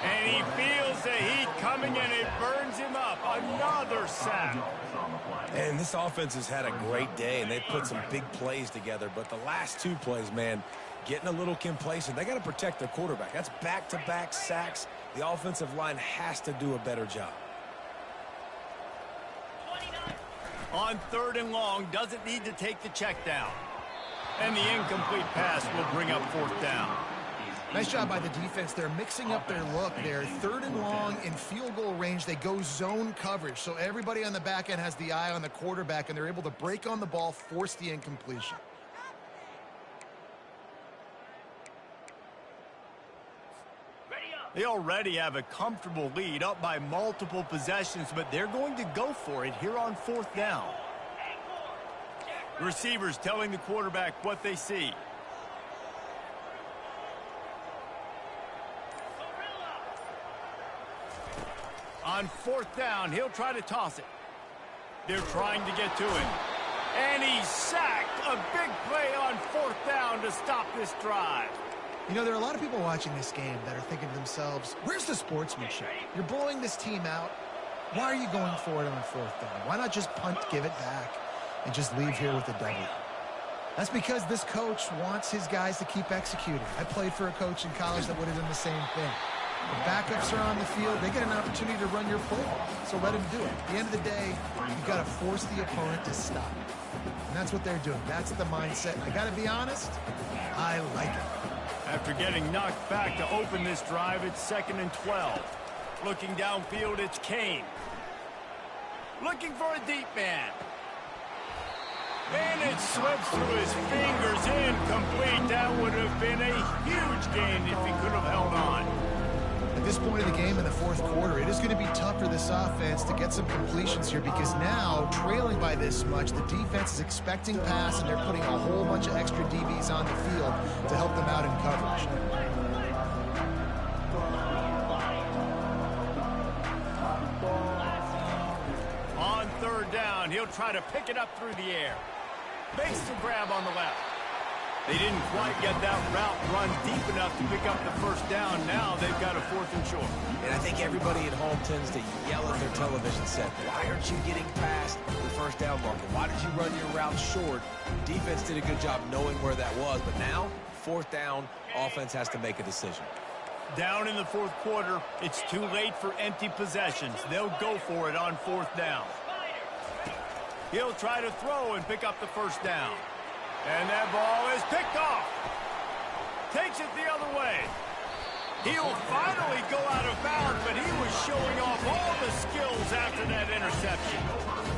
And he feels the heat coming, and it burns him up. Another sack. And this offense has had a great day, and they've put some big plays together. But the last 2 plays, man, getting a little complacent. They got to protect their quarterback. That's back-to-back sacks. The offensive line has to do a better job. On 3rd and long, doesn't need to take the check down. And the incomplete pass will bring up 4th down. Nice job by the defense. They're mixing up their look. They're 3rd and long in field goal range. They go zone coverage. So everybody on the back end has the eye on the quarterback, and they're able to break on the ball, force the incompletion. They already have a comfortable lead, up by multiple possessions, but they're going to go for it here on 4th down. The receivers telling the quarterback what they see. On 4th down, he'll try to toss it. They're trying to get to it. And he's sacked. A big play on 4th down to stop this drive. You know, there are a lot of people watching this game that are thinking to themselves, where's the sportsmanship? You're blowing this team out. Why are you going for it on 4th down? Why not just punt, give it back, and just leave here with a W? That's because this coach wants his guys to keep executing. I played for a coach in college that would have done the same thing. The backups are on the field. They get an opportunity to run your playbook, so let them do it. At the end of the day, you've got to force the opponent to stop. And that's what they're doing. That's the mindset. I got to be honest, I like it. After getting knocked back to open this drive, it's 2nd and 12. Looking downfield, it's Kane. Looking for a deep man. And it slips through his fingers, incomplete. That would have been a huge gain if he could have held on. At this point of the game in the fourth quarter, it is going to be tough for this offense to get some completions here because now, trailing by this much, the defense is expecting pass, and they're putting a whole bunch of extra DBs on the field to help them out in coverage. On 3rd down, he'll try to pick it up through the air. Makes the grab on the left. They didn't quite get that route run deep enough to pick up the 1st down. Now they've got a 4th and short. And I think everybody at home tends to yell at their television set, why aren't you getting past the 1st down marker? Why did you run your route short? Defense did a good job knowing where that was, but now, 4th down, offense has to make a decision. Down in the 4th quarter, it's too late for empty possessions. They'll go for it on 4th down. He'll try to throw and pick up the 1st down. And that ball is picked off. Takes it the other way. He'll finally go out of bounds, but he was showing off all the skills after that interception.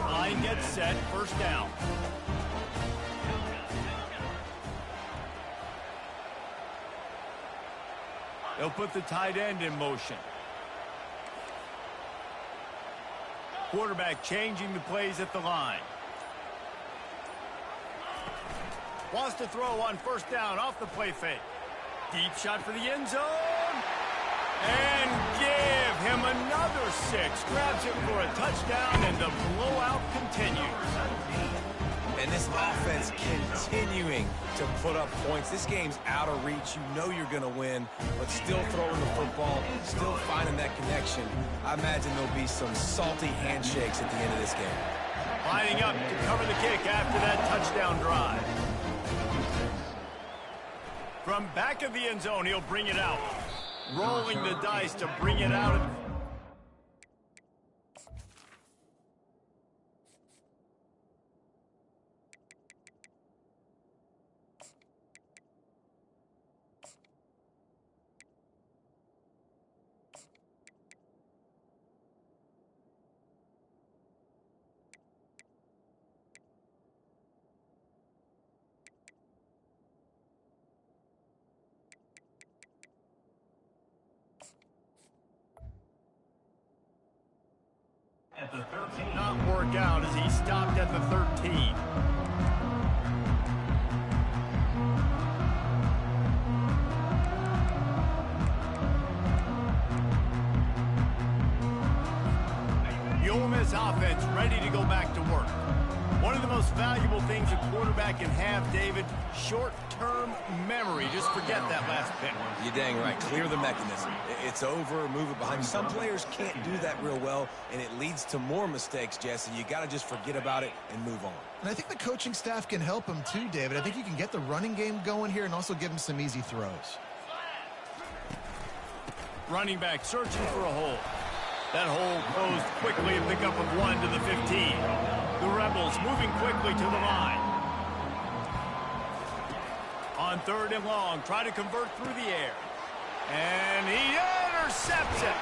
Line gets set, 1st down. They'll put the tight end in motion. Quarterback changing the plays at the line. Wants to throw on 1st down off the play fake. Deep shot for the end zone. And give him another 6. Grabs it for a touchdown, and the blowout continues. And this offense continuing to put up points. This game's out of reach. You know you're going to win, but still throwing the football, still finding that connection. I imagine there'll be some salty handshakes at the end of this game. Lining up to cover the kick after that touchdown drive. From back of the end zone, he'll bring it out. Rolling the dice to bring it out. At the 13. Not work out as he stopped at the 13. The Ole Miss offense ready to go back to work. One of the most valuable things a quarterback can have, David, short-term memory. Just forget that last pick. You're dang right. Clear the mechanism. It's over, move it behind you. Some players can't do that real well, and it leads to more mistakes, Jesse. You got to just forget about it and move on. And I think the coaching staff can help him too, David. I think you can get the running game going here and also give him some easy throws. Running back searching for a hole. That hole closed quickly, a pickup of 1 to the 15. The Rebels moving quickly to the line. On 3rd and long, try to convert through the air. And he intercepts it.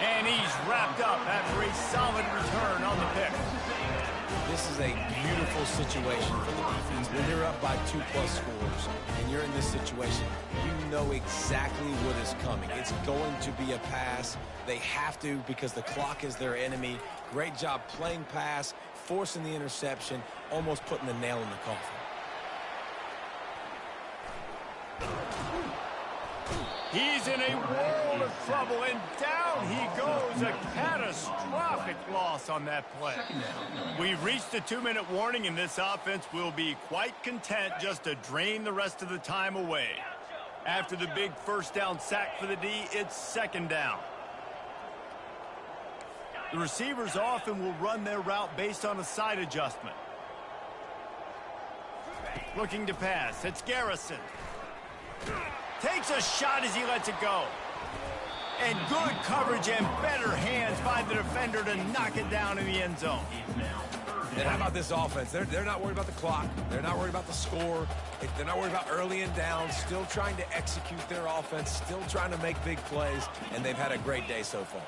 And he's wrapped up after a solid return on the pick. This is a beautiful situation for the defense. When you're up by 2+ scores and you're in this situation, you know exactly what is coming. It's going to be a pass. They have to because the clock is their enemy. Great job playing pass, forcing the interception, almost putting the nail in the coffin. He's in a world of trouble, and down he goes. A catastrophic loss on that play. We've reached a 2-minute warning, and this offense will be quite content just to drain the rest of the time away. After the big 1st down sack for the D, it's 2nd down. The receivers often will run their route based on a side adjustment. Looking to pass. It's Garrison. Takes a shot as he lets it go. And good coverage and better hands by the defender to knock it down in the end zone. And how about this offense? They're not worried about the clock. They're not worried about the score. They're not worried about early and down. Still trying to execute their offense. Still trying to make big plays. And they've had a great day so far.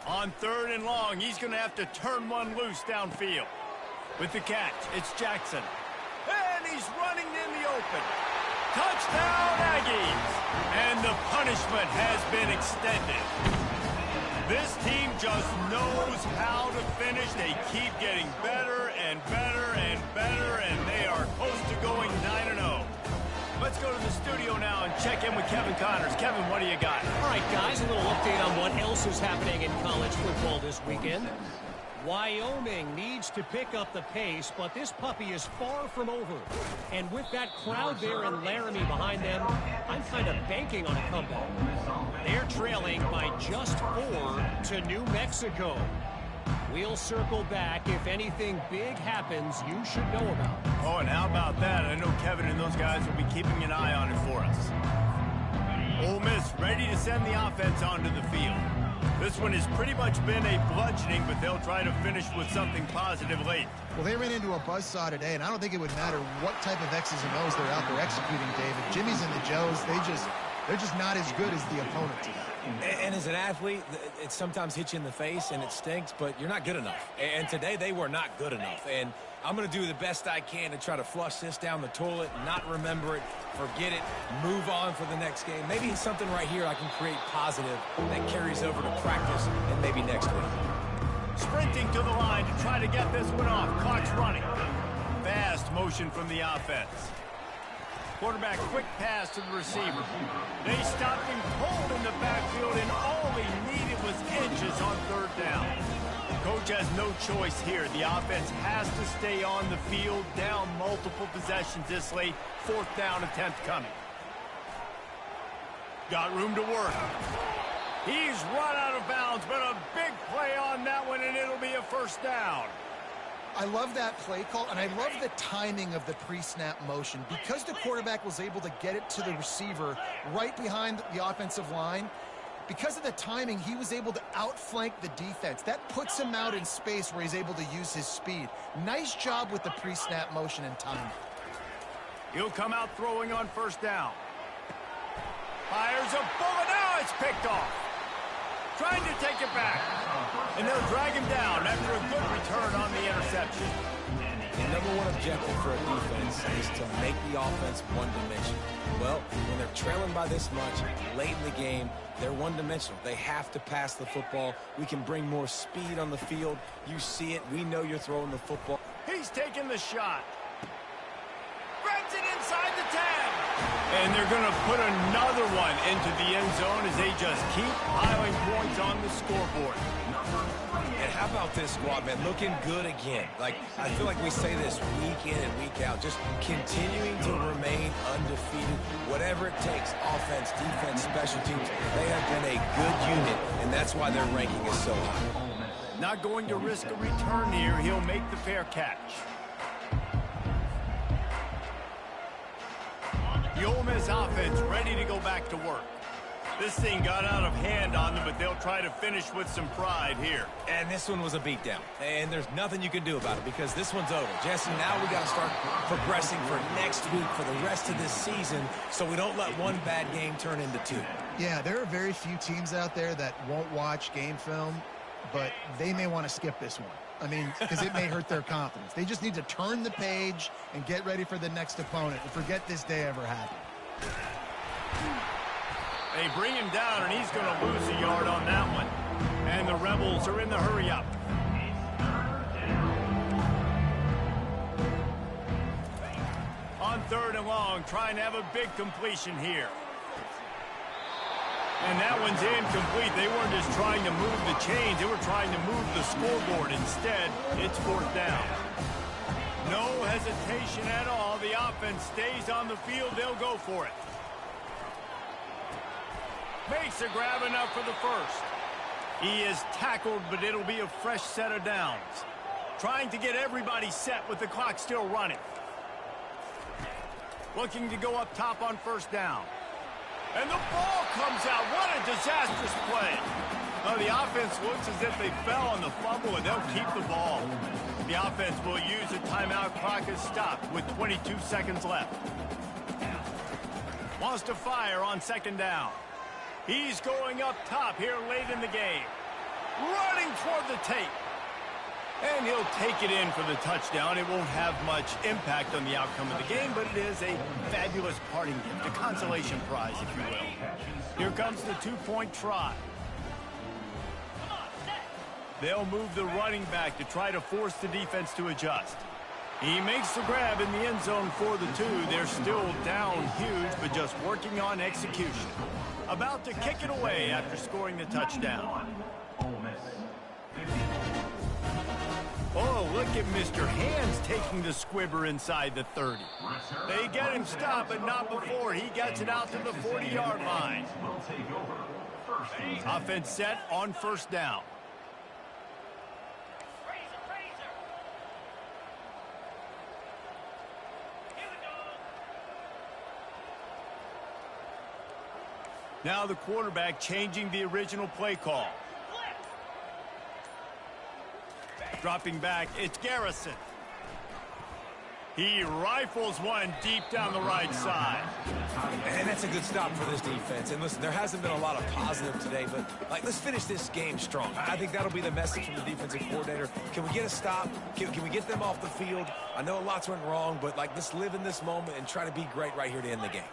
On 3rd and long, he's going to have to turn one loose downfield. With the catch, it's Jackson. And he's running in the open. Touchdown, Aggies! And the punishment has been extended. This team just knows how to finish. They keep getting better and better and better, and they are close to going 9-0. Let's go to the studio now and check in with Kevin Connors. Kevin, what do you got? All right, guys, a little update on what else is happening in college football this weekend. Wyoming needs to pick up the pace, but this puppy is far from over. And with that crowd there in Laramie behind them, I'm kind of banking on a comeback. They're trailing by just 4 to New Mexico. We'll circle back. If anything big happens, you should know about it. Oh, and how about that? I know Kevin and those guys will be keeping an eye on it for us. Ole Miss ready to send the offense onto the field. This one has pretty much been a bludgeoning, but they'll try to finish with something positive late. Well, they ran into a buzzsaw today, and I don't think it would matter what type of X's and O's they're out there executing, David. Jimmy's and the Joes, they're just not as good as the opponent. And as an athlete, it sometimes hits you in the face and it stinks, but you're not good enough. And today they were not good enough. And I'm going to do the best I can to try to flush this down the toilet, not remember it, forget it, move on for the next game. Maybe something right here I can create positive that carries over to practice and maybe next week. Sprinting to the line to try to get this one off. Clock's running. Fast motion from the offense. Quarterback quick pass to the receiver. They stopped him cold in the backfield, and all he needed was inches on 3rd down. Coach has no choice here. The offense has to stay on the field, down multiple possessions this late. 4th down attempt coming. Got room to work. He's run out of bounds, but a big play on that one, and it'll be a 1st down. I love that play call, and I love the timing of the pre-snap motion. Because the quarterback was able to get it to the receiver right behind the offensive line, because of the timing, he was able to outflank the defense. That puts him out in space where he's able to use his speed. Nice job with the pre-snap motion and timing. He'll come out throwing on 1st down. Fires a bullet. Now it's picked off. Trying to take it back. And they'll drag him down after a good return on the interception. The #1 objective for a defense is to make the offense one-dimensional. Well, when they're trailing by this much, late in the game, they're one-dimensional. They have to pass the football. We can bring more speed on the field. You see it. We know you're throwing the football. He's taking the shot. Grabs it inside the 10. And they're going to put another one into the end zone as they just keep piling points on the scoreboard. And how about this squad, man? Looking good again. Like, I feel like we say this week in and week out. Just continuing to remain undefeated. Whatever it takes, offense, defense, special teams. They have been a good unit, and that's why their ranking is so high. Not going to risk a return here. He'll make the fair catch. The Ole Miss offense ready to go back to work. This thing got out of hand on them, but they'll try to finish with some pride here. And this one was a beatdown. And there's nothing you can do about it because this one's over. Jesse, now we got to start progressing for next week, for the rest of this season, so we don't let one bad game turn into 2. Yeah, there are very few teams out there that won't watch game film, but they may want to skip this one. I mean, because it may hurt their confidence. They just need to turn the page and get ready for the next opponent and forget this day ever happened. They bring him down, and he's going to lose a yard on that one. And the Rebels are in the hurry-up. On 3rd and long, trying to have a big completion here. And that one's incomplete. They weren't just trying to move the chains. They were trying to move the scoreboard. Instead, it's 4th down. No hesitation at all. The offense stays on the field. They'll go for it. Makes a grab enough for the 1st. He is tackled, but it'll be a fresh set of downs. Trying to get everybody set with the clock still running. looking to go up top on first down. And the ball comes out. What a disastrous play. Now, the offense looks as if they fell on the fumble, and they'll keep the ball. The offense will use a timeout. Clock is stopped with 22 seconds left. Wants to fire on second down. He's going up top here late in the game. Running toward the tape. And he'll take it in for the touchdown. It won't have much impact on the outcome of the game, but it is a fabulous parting gift, a consolation prize, if you will. Here comes the two-point try. They'll move the running back to try to force the defense to adjust. He makes the grab in the end zone for the 2. They're still down huge, but just working on execution. About to kick it away after scoring the touchdown. Oh, look at Mr. Hands taking the squibber inside the 30. They get him stopped, but not before he gets it out to the 40-yard line. Offense set on first down. Now the quarterback changing the original play call. Dropping back, it's Garrison. He rifles one deep down the right side. And that's a good stop for this defense. And listen, there hasn't been a lot of positive today, but let's finish this game strong. I think that'll be the message from the defensive coordinator. Can we get a stop? Can we get them off the field? I know lots went wrong, but let's live in this moment and try to be great right here to end the game.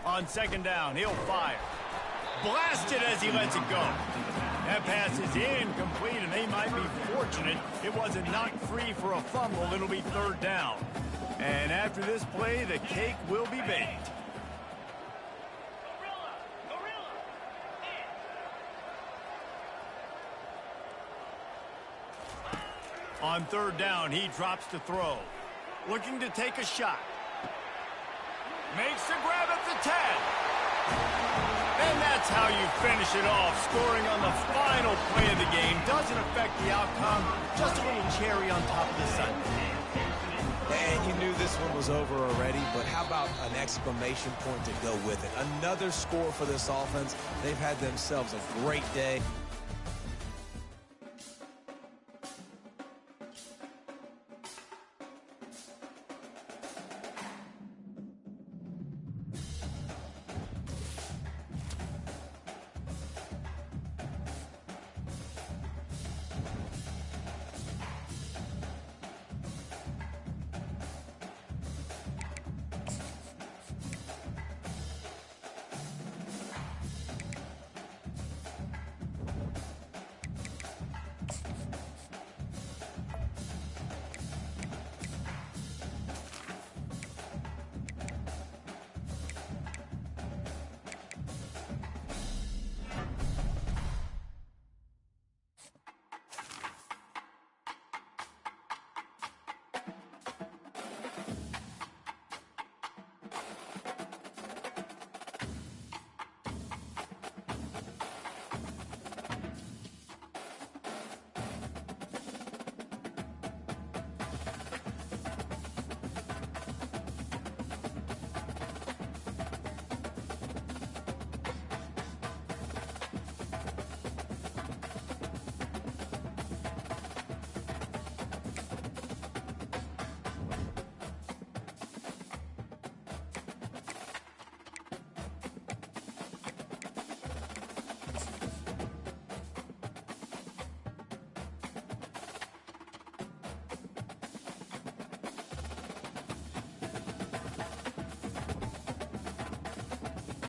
On second down, he'll fire. Blasted as he lets it go. That pass is incomplete, and they might be fortunate it wasn't knocked free for a fumble. It'll be third down. And after this play, the cake will be baked. On third down, he drops to throw. Looking to take a shot. Makes the grab at the 10. And that's how you finish it off. Scoring on the final play of the game doesn't affect the outcome. Just a little cherry on top of the sundae. And you knew this one was over already, but how about an exclamation point to go with it? Another score for this offense. They've had themselves a great day.